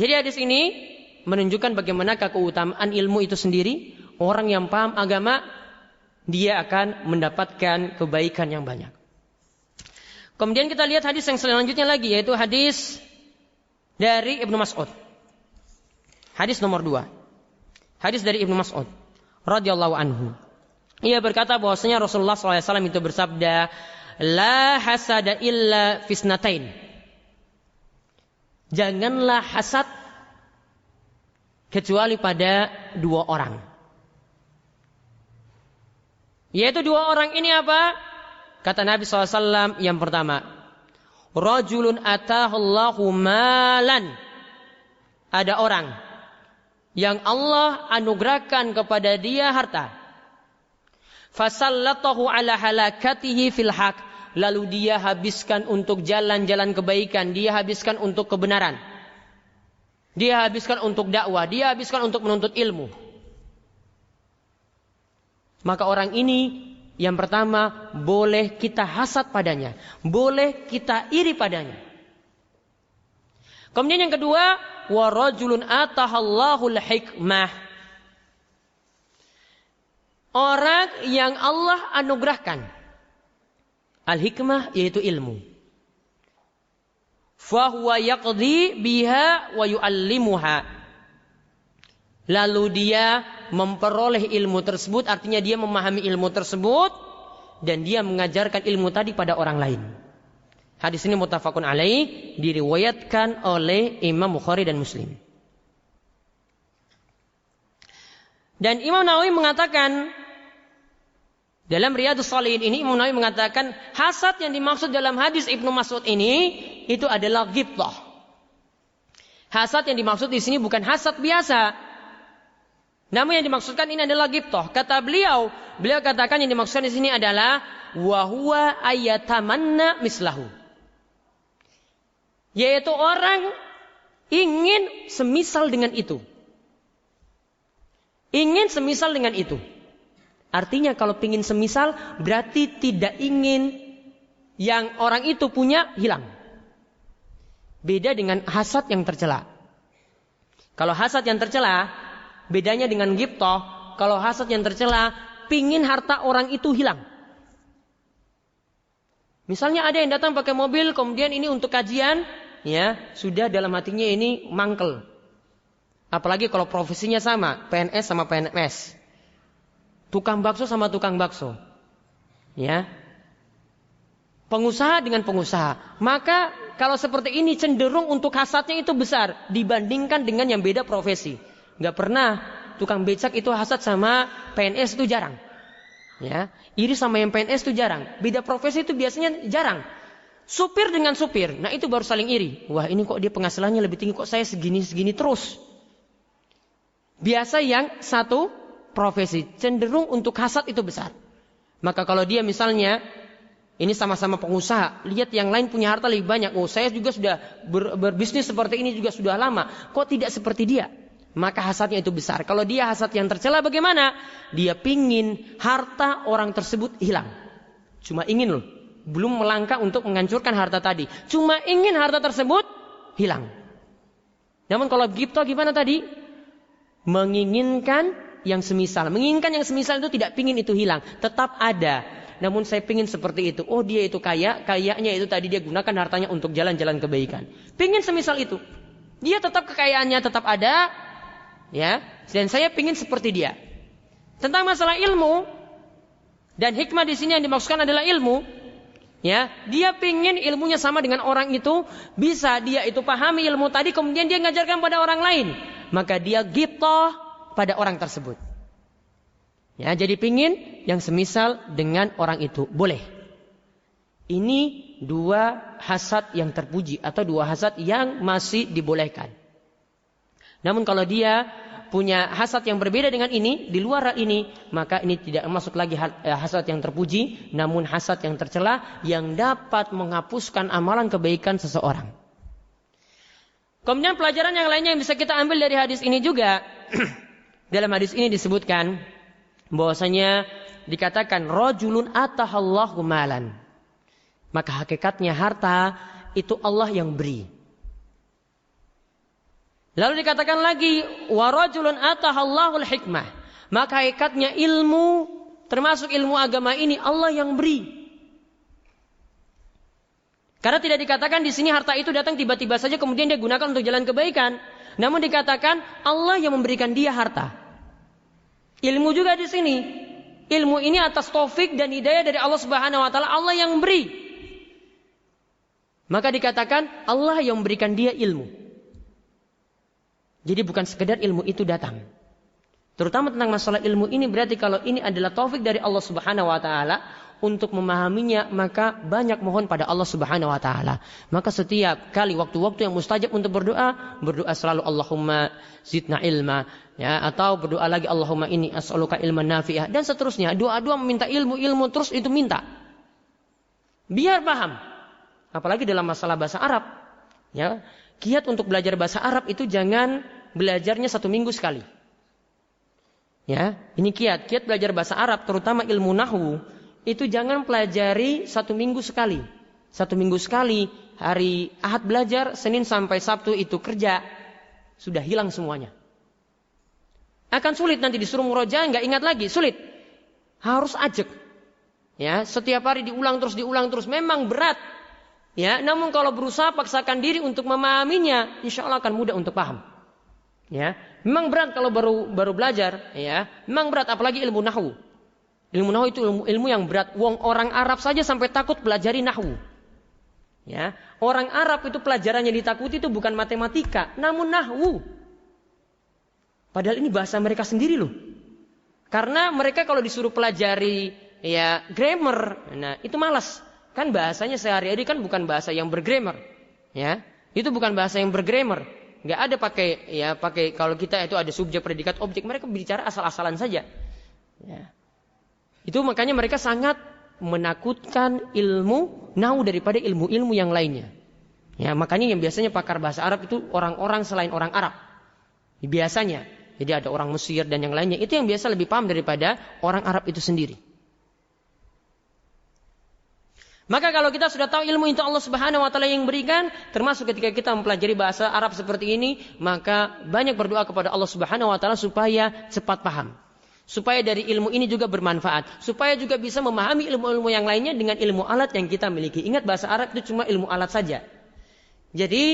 Jadi hadis ini menunjukkan bagaimana keutamaan ilmu itu sendiri. Orang yang paham agama, dia akan mendapatkan kebaikan yang banyak. Kemudian kita lihat hadis yang selanjutnya lagi, yaitu hadis dari Ibnu Mas'ud. Hadis nomor 2. Hadis dari Ibnu Mas'ud radhiyallahu anhu. Ia berkata bahwasanya Rasulullah SAW itu bersabda, la hasada illa fisnatain. Janganlah hasad kecuali pada 2 orang. Yaitu 2 orang ini apa? Kata Nabi SAW yang pertama, rajulun atahullahu malan. Ada orang yang Allah anugerahkan kepada dia harta. Fasallatahu ala halakatihi fil haq. Lalu dia habiskan untuk jalan-jalan kebaikan. Dia habiskan untuk kebenaran. Dia habiskan untuk dakwah. Dia habiskan untuk menuntut ilmu. Maka orang ini yang pertama boleh kita hasad padanya. Boleh kita iri padanya. Kemudian yang kedua, wa rajulun atahallahul hikmah. Orang yang Allah anugerahkan al-hikmah, yaitu ilmu. Fahuwa yaqdi biha wa yu'allimuha. Lalu dia memperoleh ilmu tersebut, artinya dia memahami ilmu tersebut, dan dia mengajarkan ilmu tadi pada orang lain. Hadis ini muttafaqun alaih, diriwayatkan oleh Imam Bukhari dan Muslim. Dan Imam Nawawi mengatakan, dalam Riyadhus Shalihin ini Imam Nawawi mengatakan hasad yang dimaksud dalam hadis Ibnu Mas'ud ini itu adalah ghibthah. Hasad yang dimaksud di sini bukan hasad biasa. Namun yang dimaksudkan ini adalah ghibthah. Kata beliau katakan yang dimaksudkan di sini adalah wa huwa ayatamanna mislahu. Yaitu orang ingin semisal dengan itu. Ingin semisal dengan itu. Artinya kalau pingin semisal berarti tidak ingin yang orang itu punya hilang. Beda dengan hasad yang tercela. Kalau hasad yang tercela, bedanya dengan ghibthah. Kalau hasad yang tercela, pingin harta orang itu hilang. Misalnya ada yang datang pakai mobil, kemudian ini untuk kajian, ya sudah dalam hatinya ini mangkel. Apalagi kalau profesinya sama, PNS sama PNS. Tukang bakso sama tukang bakso. Ya. Pengusaha dengan pengusaha. Maka kalau seperti ini cenderung untuk hasadnya itu besar dibandingkan dengan yang beda profesi. Enggak pernah tukang becak itu hasad sama PNS itu jarang. Ya, iri sama yang PNS itu jarang. Beda profesi itu biasanya jarang. Supir dengan supir. Nah, itu baru saling iri. Wah, ini kok dia penghasilannya lebih tinggi, kok saya segini-segini terus. Biasa yang satu profesi cenderung untuk hasad itu besar. Maka kalau dia misalnya Ini sama-sama pengusaha. Lihat yang lain punya harta lebih banyak. Oh, saya juga sudah berbisnis seperti ini juga sudah lama. Kok tidak seperti dia? Maka hasadnya itu besar. Kalau dia hasad yang tercela bagaimana? Dia pingin harta orang tersebut hilang. Cuma ingin loh. Belum melangkah untuk menghancurkan harta tadi. Cuma ingin harta tersebut hilang. Namun kalau ghibthah gimana tadi? Menginginkan yang semisal. Menginginkan yang semisal itu tidak pingin itu hilang. Tetap ada. Namun saya pingin seperti itu. Oh, dia itu kaya. Kayaknya itu tadi dia gunakan hartanya untuk jalan-jalan kebaikan. Pingin semisal itu. Dia tetap kekayaannya tetap ada. Ya. Dan saya pingin seperti dia. Tentang masalah ilmu. Dan hikmah di sini yang dimaksudkan adalah ilmu. Ya. Dia pingin ilmunya sama dengan orang itu. Bisa dia itu pahami ilmu tadi. Kemudian dia ngajarkan pada orang lain. Maka dia ghibthah pada orang tersebut. Ya, jadi pingin yang semisal dengan orang itu. Boleh. Ini dua hasad yang terpuji. Atau dua hasad yang masih dibolehkan. Namun kalau dia punya hasad yang berbeda dengan ini. Di luar ini. Maka ini tidak masuk lagi hasad yang terpuji. Namun hasad yang tercela. Yang dapat menghapuskan amalan kebaikan seseorang. Kemudian pelajaran yang lainnya yang bisa kita ambil dari hadis ini juga. Dalam hadis ini disebutkan. Bahwasanya dikatakan rajulun atahallahu malan. Maka hakikatnya harta itu Allah yang beri. Lalu dikatakan lagi wa rajulun atahallahul hikmah. Maka hakikatnya ilmu termasuk ilmu agama ini Allah yang beri. Karena tidak dikatakan di sini harta itu datang tiba-tiba saja kemudian dia gunakan untuk jalan kebaikan. Namun dikatakan Allah yang memberikan dia harta. Ilmu juga di sini. Ilmu ini atas taufik dan hidayah dari Allah Subhanahu wa taala, Allah yang beri. Maka dikatakan Allah yang memberikan dia ilmu. Jadi bukan sekedar ilmu itu datang. Terutama tentang masalah ilmu ini berarti kalau ini adalah taufik dari Allah Subhanahu wa taala untuk memahaminya, maka banyak mohon pada Allah Subhanahu wa taala. Maka setiap kali waktu-waktu yang mustajab untuk berdoa, berdoa selalu Allahumma zidna ilma, ya, atau berdoa lagi Allahumma inni as'aluka ilman nafi'ah dan seterusnya. Doa-doa meminta ilmu terus itu minta. Biar paham. Apalagi dalam masalah bahasa Arab. Ya, kiat untuk belajar bahasa Arab itu jangan belajarnya 1 minggu sekali. Ya, ini kiat belajar bahasa Arab terutama ilmu nahwu. Itu jangan pelajari 1 minggu sekali. 1 minggu sekali, hari Ahad belajar, Senin sampai Sabtu itu kerja. Sudah hilang semuanya. Akan sulit nanti disuruh murojaah, nggak ingat lagi, sulit. Harus ajak. Ya, setiap hari diulang terus, memang berat. Ya, namun kalau berusaha paksakan diri untuk memahaminya, insya Allah akan mudah untuk paham. Ya, memang berat kalau baru belajar, ya. Memang berat apalagi ilmu nahwu. Ilmu nahwu itu ilmu yang berat. Orang Arab saja sampai takut pelajari nahwu. Ya, orang Arab itu pelajarannya ditakuti itu bukan matematika, namun nahwu. Padahal ini bahasa mereka sendiri loh. Karena mereka kalau disuruh pelajari ya grammar, nah itu malas. Kan bahasanya sehari-hari kan bukan bahasa yang bergrammar. Ya, itu bukan bahasa yang bergrammar. Enggak ada pakai kalau kita itu ada subjek, predikat, objek, mereka bicara asal-asalan saja. Ya. Itu makanya mereka sangat menakutkan ilmu nahwu daripada ilmu-ilmu yang lainnya. Ya, makanya yang biasanya pakar bahasa Arab itu orang-orang selain orang Arab. Biasanya. Jadi ada orang Mesir dan yang lainnya. Itu yang biasa lebih paham daripada orang Arab itu sendiri. Maka kalau kita sudah tahu ilmu itu Allah Subhanahu wa taala yang berikan, termasuk ketika kita mempelajari bahasa Arab seperti ini, maka banyak berdoa kepada Allah Subhanahu wa taala supaya cepat paham. Supaya dari ilmu ini juga bermanfaat. Supaya juga bisa memahami ilmu-ilmu yang lainnya dengan ilmu alat yang kita miliki. Ingat bahasa Arab itu cuma ilmu alat saja. Jadi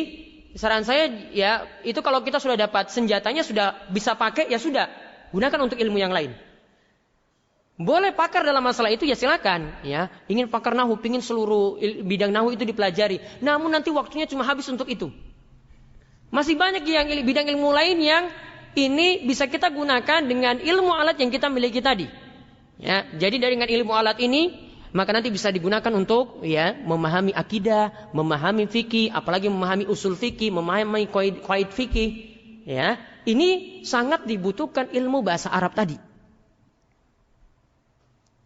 saran saya ya itu kalau kita sudah dapat senjatanya sudah bisa pakai ya sudah. Gunakan untuk ilmu yang lain. Boleh pakar dalam masalah itu ya silakan. Ya, ingin pakar nahwu, ingin seluruh bidang nahwu itu dipelajari. Namun nanti waktunya cuma habis untuk itu. Masih banyak yang bidang ilmu lain yang ini bisa kita gunakan dengan ilmu alat yang kita miliki tadi. Ya, jadi dengan ilmu alat ini maka nanti bisa digunakan untuk ya memahami akidah, memahami fikih, apalagi memahami usul fikih, memahami qaid fikih. Ya, ini sangat dibutuhkan ilmu bahasa Arab tadi.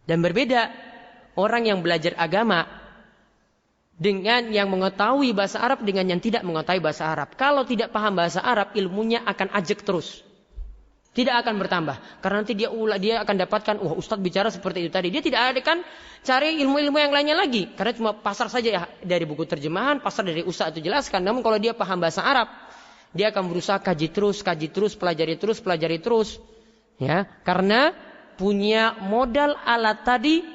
Dan berbeda orang yang belajar agama dengan yang mengetahui bahasa Arab dengan yang tidak mengetahui bahasa Arab. Kalau tidak paham bahasa Arab, ilmunya akan ajek terus. Tidak akan bertambah. Karena nanti dia akan dapatkan, Ustadz bicara seperti itu tadi. Dia tidak akan cari ilmu-ilmu yang lainnya lagi. Karena cuma pasar saja ya, dari buku terjemahan, pasar dari Ustadz itu jelaskan. Namun kalau dia paham bahasa Arab, dia akan berusaha kaji terus, pelajari terus. Ya, karena punya modal alat tadi,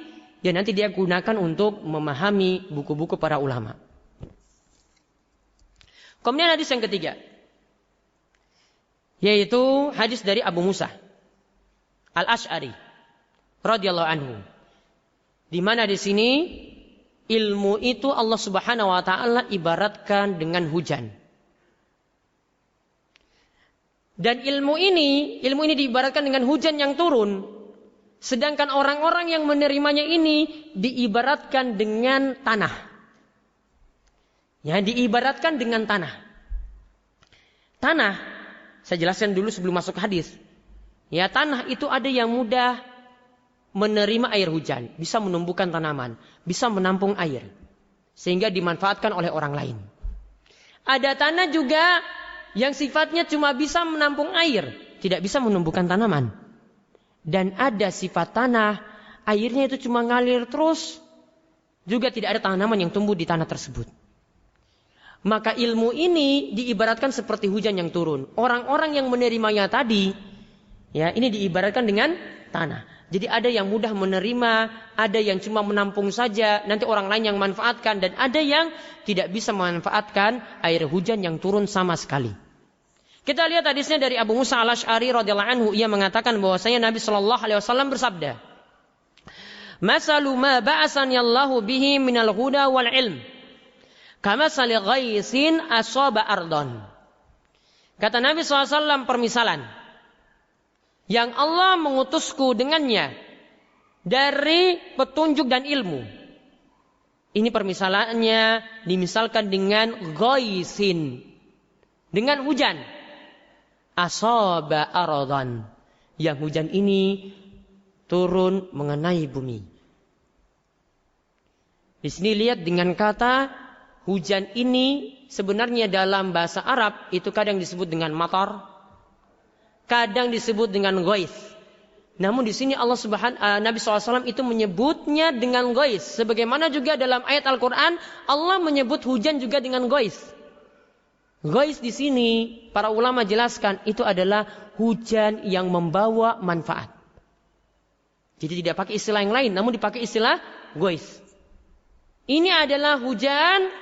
ya nanti dia gunakan untuk memahami buku-buku para ulama. Kemudian hadis yang ketiga, yaitu hadis dari Abu Musa Al-Asy'ari radhiyallahu anhu, di mana di sini ilmu itu Allah Subhanahu wa taala ibaratkan dengan hujan. Dan ilmu ini diibaratkan dengan hujan yang turun, sedangkan orang-orang yang menerimanya ini diibaratkan dengan tanah. Ya, diibaratkan dengan tanah. Tanah, saya jelaskan dulu sebelum masuk hadis. Ya, tanah itu ada yang mudah menerima air hujan, bisa menumbuhkan tanaman, bisa menampung air, sehingga dimanfaatkan oleh orang lain. Ada tanah juga yang sifatnya cuma bisa menampung air, tidak bisa menumbuhkan tanaman. Dan ada sifat tanah, airnya itu cuma ngalir terus, juga tidak ada tanaman yang tumbuh di tanah tersebut. Maka ilmu ini diibaratkan seperti hujan yang turun. Orang-orang yang menerimanya tadi, ya, ini diibaratkan dengan tanah. Jadi ada yang mudah menerima, ada yang cuma menampung saja, nanti orang lain yang manfaatkan, dan ada yang tidak bisa memanfaatkan air hujan yang turun sama sekali. Kita lihat hadisnya dari Abu Musa Al-Asy'ari radhiyallahu anhu, ia mengatakan bahwasanya Nabi sallallahu alaihi wasallam bersabda, "Masalu ma ba'asani Allahu bihi minal huda wal ilm, kamasali ghaisin asaba ardon." Kata Nabi SAW, permisalan yang Allah mengutusku dengannya dari petunjuk dan ilmu. Ini permisalannya dimisalkan dengan ghaisin, dengan hujan. Asaba ardon, yang hujan ini turun mengenai bumi. Di sini lihat dengan kata hujan ini sebenarnya dalam bahasa Arab itu kadang disebut dengan matar, kadang disebut dengan ghais. Namun di sini Nabi SAW itu menyebutnya dengan ghais. Sebagaimana juga dalam ayat Al-Quran Allah menyebut hujan juga dengan ghais. Ghais di sini para ulama jelaskan itu adalah hujan yang membawa manfaat. Jadi tidak pakai istilah yang lain, namun dipakai istilah ghais. Ini adalah hujan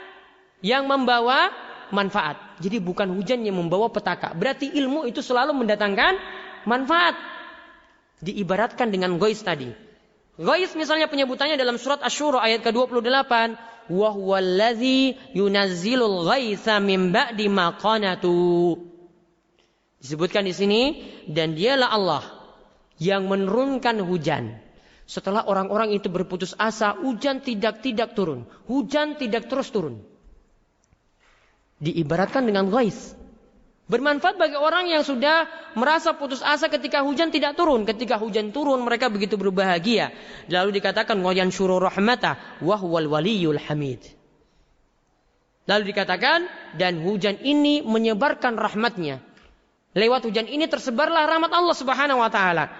yang membawa manfaat. Jadi bukan hujan yang membawa petaka. Berarti ilmu itu selalu mendatangkan manfaat. Diibaratkan dengan ghais tadi. Ghais misalnya penyebutannya dalam surat Asy-Syura ayat ke-28. Wa huwallazi yunazzilul ghaitsa min ba'di ma qanatu. Disebutkan di sini, dan dialah Allah yang menurunkan hujan setelah orang-orang itu berputus asa. Hujan tidak turun, hujan tidak terus turun. Diibaratkan dengan ghais. Bermanfaat bagi orang yang sudah merasa putus asa ketika hujan tidak turun. Ketika hujan turun mereka begitu berbahagia. Lalu dikatakan wa yanshuru rahmatah wa huwal waliyul hamid. Lalu dikatakan dan hujan ini menyebarkan rahmatnya. Lewat hujan ini tersebarlah rahmat Allah Subhanahu wa taala.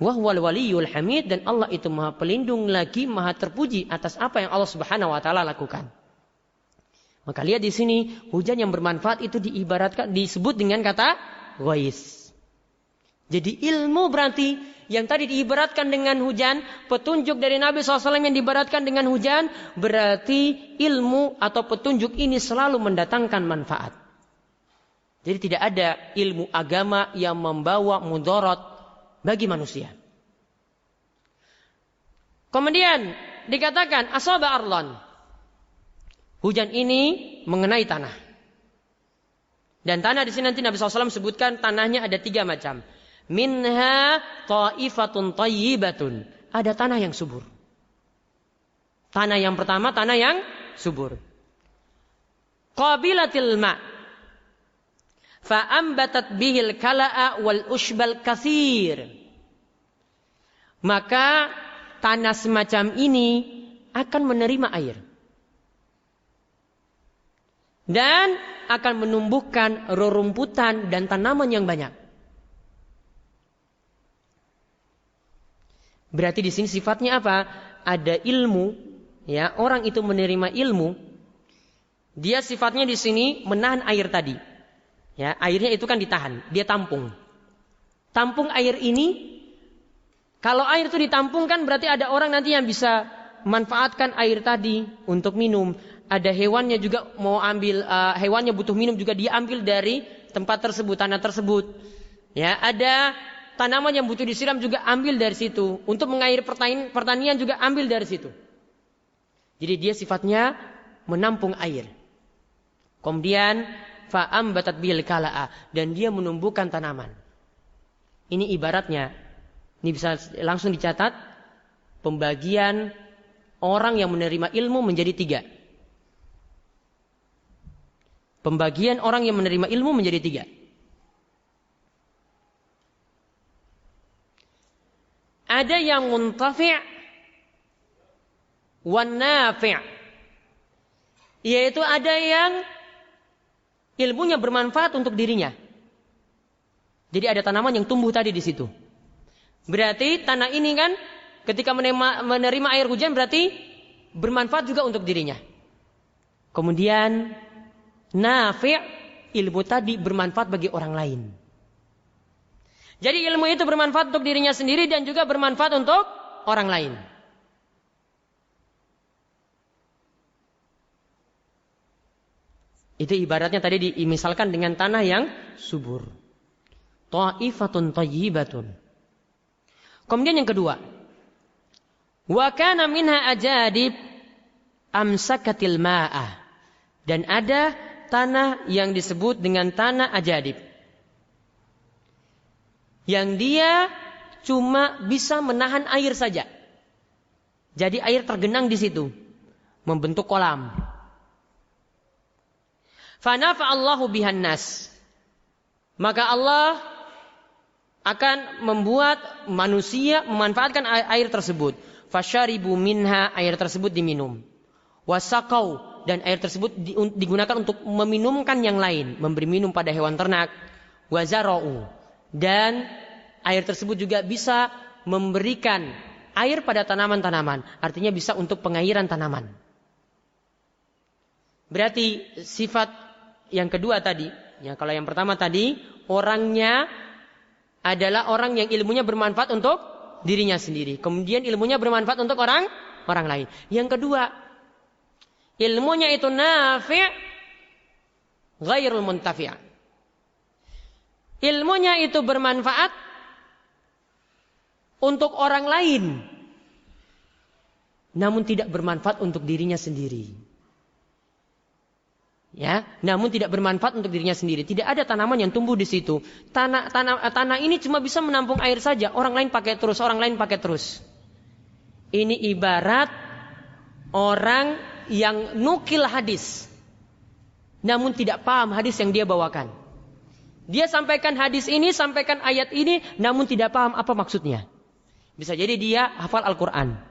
Wa huwal waliyul hamid, dan Allah itu Maha Pelindung lagi Maha terpuji atas apa yang Allah Subhanahu wa taala lakukan. Maka lihat di sini hujan yang bermanfaat itu diibaratkan, disebut dengan kata ghais. Jadi ilmu berarti yang tadi diibaratkan dengan hujan, petunjuk dari Nabi SAW yang diibaratkan dengan hujan, berarti ilmu atau petunjuk ini selalu mendatangkan manfaat. Jadi tidak ada ilmu agama yang membawa mudarat bagi manusia. Kemudian dikatakan asaba ardon. Hujan ini mengenai tanah. Dan tanah di sini nanti Nabi SAW sebutkan tanahnya ada 3 macam. Minha ta'ifatun tayyibatun. Ada tanah yang subur. Tanah yang pertama, tanah yang subur. Qabilatil ma' fa'ambatat bihil kala'a wal ushbal kathir. Maka tanah semacam ini akan menerima air. Dan akan menumbuhkan rerumputan dan tanaman yang banyak. Berarti di sini sifatnya apa? Ada ilmu, ya, orang itu menerima ilmu. Dia sifatnya di sini menahan air tadi. Ya, airnya itu kan ditahan, dia tampung. Tampung air ini, kalau air itu ditampung kan berarti ada orang nanti yang bisa manfaatkan air tadi untuk minum. Ada hewannya juga mau ambil, hewannya butuh minum juga dia ambil dari tempat tersebut, tanah tersebut. Ya, ada tanaman yang butuh disiram juga ambil dari situ. Untuk mengairi pertanian juga ambil dari situ. Jadi dia sifatnya menampung air. Kemudian fa'ambatat bil kala'a, dan dia menumbuhkan tanaman. Ini ibaratnya, ini bisa langsung dicatat, pembagian orang yang menerima ilmu menjadi 3. Pembagian orang yang menerima ilmu menjadi 3. Ada yang muntafi' wan nafi', yaitu ada yang ilmunya bermanfaat untuk dirinya. Jadi ada tanaman yang tumbuh tadi di situ. Berarti tanah ini kan ketika menerima air hujan berarti bermanfaat juga untuk dirinya. Kemudian nafi', ilmu tadi bermanfaat bagi orang lain. Jadi ilmu itu bermanfaat untuk dirinya sendiri dan juga bermanfaat untuk orang lain. Itu ibaratnya tadi dimisalkan dengan tanah yang subur. Ta'ifatun thayyibatun. Kemudian yang kedua, wa kana minha ajadib amsakatil ma'ah. Dan ada tanah yang disebut dengan tanah ajadib, yang dia cuma bisa menahan air saja. Jadi air tergenang di situ, membentuk kolam. Fanafa'allahu bihan nas. Maka Allah akan membuat manusia memanfaatkan air tersebut. Fasyaribu minha, air tersebut diminum. Wasaqau, dan air tersebut digunakan untuk meminumkan yang lain, memberi minum pada hewan ternak. Wazara'u, dan air tersebut juga bisa memberikan air pada tanaman-tanaman. Artinya bisa untuk pengairan tanaman. Berarti sifat yang kedua tadi, ya, kalau yang pertama tadi orangnya adalah orang yang ilmunya bermanfaat untuk dirinya sendiri. Kemudian ilmunya bermanfaat untuk orang lain. Yang kedua, ilmunya itu nafi' ghairul muntafi'. Ilmunya itu bermanfaat untuk orang lain, namun tidak bermanfaat untuk dirinya sendiri. Ya, namun tidak bermanfaat untuk dirinya sendiri. Tidak ada tanaman yang tumbuh di situ. Tanah ini cuma bisa menampung air saja. Orang lain pakai terus, orang lain pakai terus. Ini ibarat orang yang nukil hadis, namun tidak paham hadis yang dia bawakan. Dia sampaikan hadis ini, sampaikan ayat ini, namun tidak paham apa maksudnya. Bisa jadi dia hafal Al-Quran.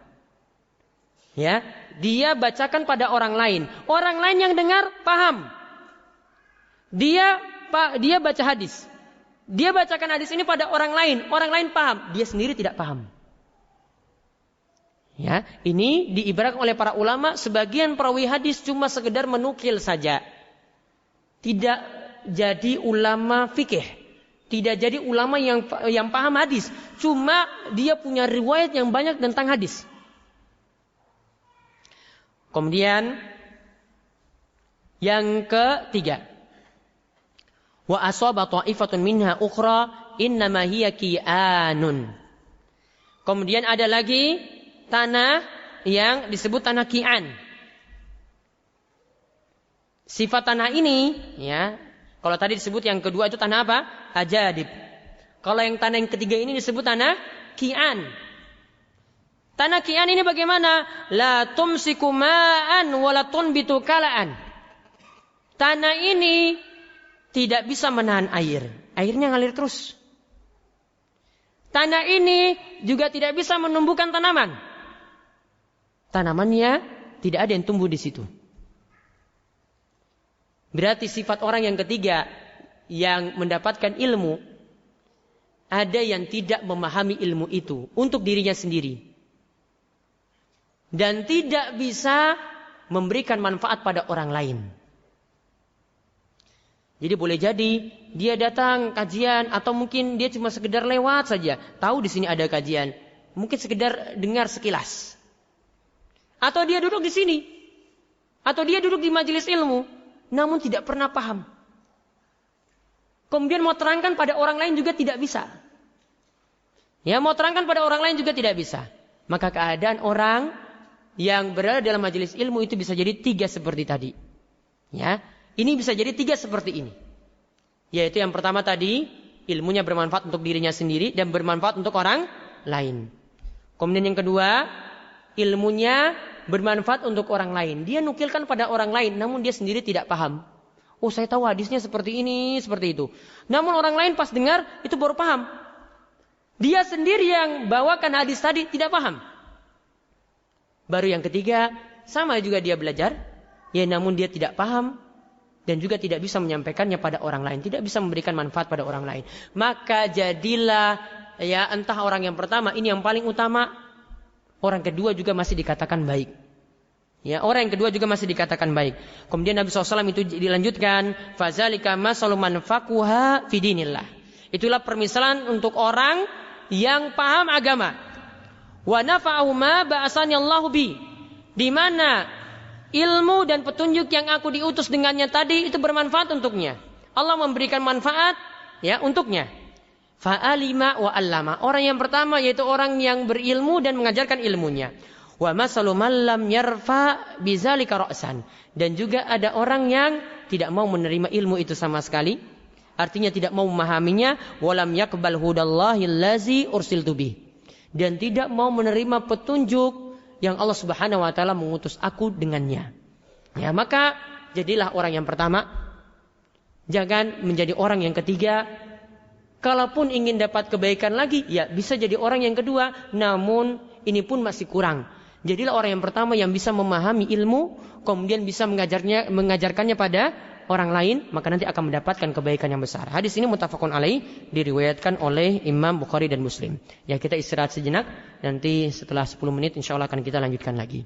Ya, dia bacakan pada orang lain. Orang lain yang dengar paham. Dia baca hadis. Dia bacakan hadis ini pada orang lain. Orang lain paham. Dia sendiri tidak paham. Ya, ini diibaratkan oleh para ulama, sebagian perawi hadis cuma sekedar menukil saja. Tidak jadi ulama fikih. Tidak jadi ulama yang paham hadis. Cuma dia punya riwayat yang banyak tentang hadis. Kemudian yang ketiga, wa asaba ta'ifatun minha ukhra innama hiya ki'anun. Kemudian ada lagi tanah yang disebut tanah ki'an. Sifat tanah ini, ya, kalau tadi disebut yang kedua itu tanah apa? Ajadib. Kalau yang tanah yang ketiga ini disebut tanah ki'an. Tanah ki'an ini bagaimana? La tumsiku ma'an wa la tunbitu kala'an. Tanah ini tidak bisa menahan air. Airnya ngalir terus. Tanah ini juga tidak bisa menumbuhkan tanaman. tanamannya tidak ada yang tumbuh di situ. Berarti sifat orang yang ketiga yang mendapatkan ilmu, ada yang tidak memahami ilmu itu untuk dirinya sendiri. Dan tidak bisa memberikan manfaat pada orang lain. Jadi boleh jadi dia datang kajian atau mungkin dia cuma sekedar lewat saja, tahu di sini ada kajian, mungkin sekedar dengar sekilas. Atau dia duduk di sini, atau dia duduk di majelis ilmu, namun tidak pernah paham. Kemudian mau terangkan pada orang lain juga tidak bisa. Ya, mau terangkan pada orang lain juga tidak bisa. Maka keadaan orang yang berada dalam majelis ilmu itu bisa jadi 3 seperti tadi. Ya, ini bisa jadi 3 seperti ini. Yaitu yang pertama tadi, ilmunya bermanfaat untuk dirinya sendiri dan bermanfaat untuk orang lain. Kemudian yang kedua, ilmunya bermanfaat untuk orang lain. Dia nukilkan pada orang lain, namun dia sendiri tidak paham. Oh, saya tahu hadisnya seperti ini, seperti itu. Namun orang lain pas dengar, itu baru paham. Dia sendiri yang bawakan hadis tadi tidak paham. Baru yang ketiga, sama juga dia belajar, ya namun dia tidak paham dan juga tidak bisa menyampaikannya pada orang lain, tidak bisa memberikan manfaat pada orang lain. Maka jadilah ya entah orang yang pertama ini yang paling utama, orang kedua juga masih dikatakan baik. Ya, orang yang kedua juga masih dikatakan baik. Kemudian Nabi SAW itu dilanjutkan, fazalika masalu man faquha fi dinillah. Itulah permisalan untuk orang yang paham agama. Wa nafa'ahu ma ba'asani Allahu bi. Di mana ilmu dan petunjuk yang aku diutus dengannya tadi itu bermanfaat untuknya. Allah memberikan manfaat ya untuknya. Fa'alima wa 'allama. Orang yang pertama yaitu orang yang berilmu dan mengajarkan ilmunya. Wa masalu man lam yarfa bizalika ra'san. Dan juga ada orang yang tidak mau menerima ilmu itu sama sekali. Artinya tidak mau memahaminya, walam yaqbal hudallahi allazi ursiltu bih. Dan tidak mau menerima petunjuk yang Allah Subhanahu wa taala mengutus aku dengannya. Ya, maka jadilah orang yang pertama. Jangan menjadi orang yang ketiga. Kalaupun ingin dapat kebaikan lagi, ya bisa jadi orang yang kedua, namun ini pun masih kurang. Jadilah orang yang pertama yang bisa memahami ilmu, kemudian bisa mengajarkannya pada orang lain, maka nanti akan mendapatkan kebaikan yang besar. Hadis ini muttafaqun alaih, diriwayatkan oleh Imam Bukhari dan Muslim. Ya, kita istirahat sejenak, nanti setelah 10 menit insya Allah akan kita lanjutkan lagi.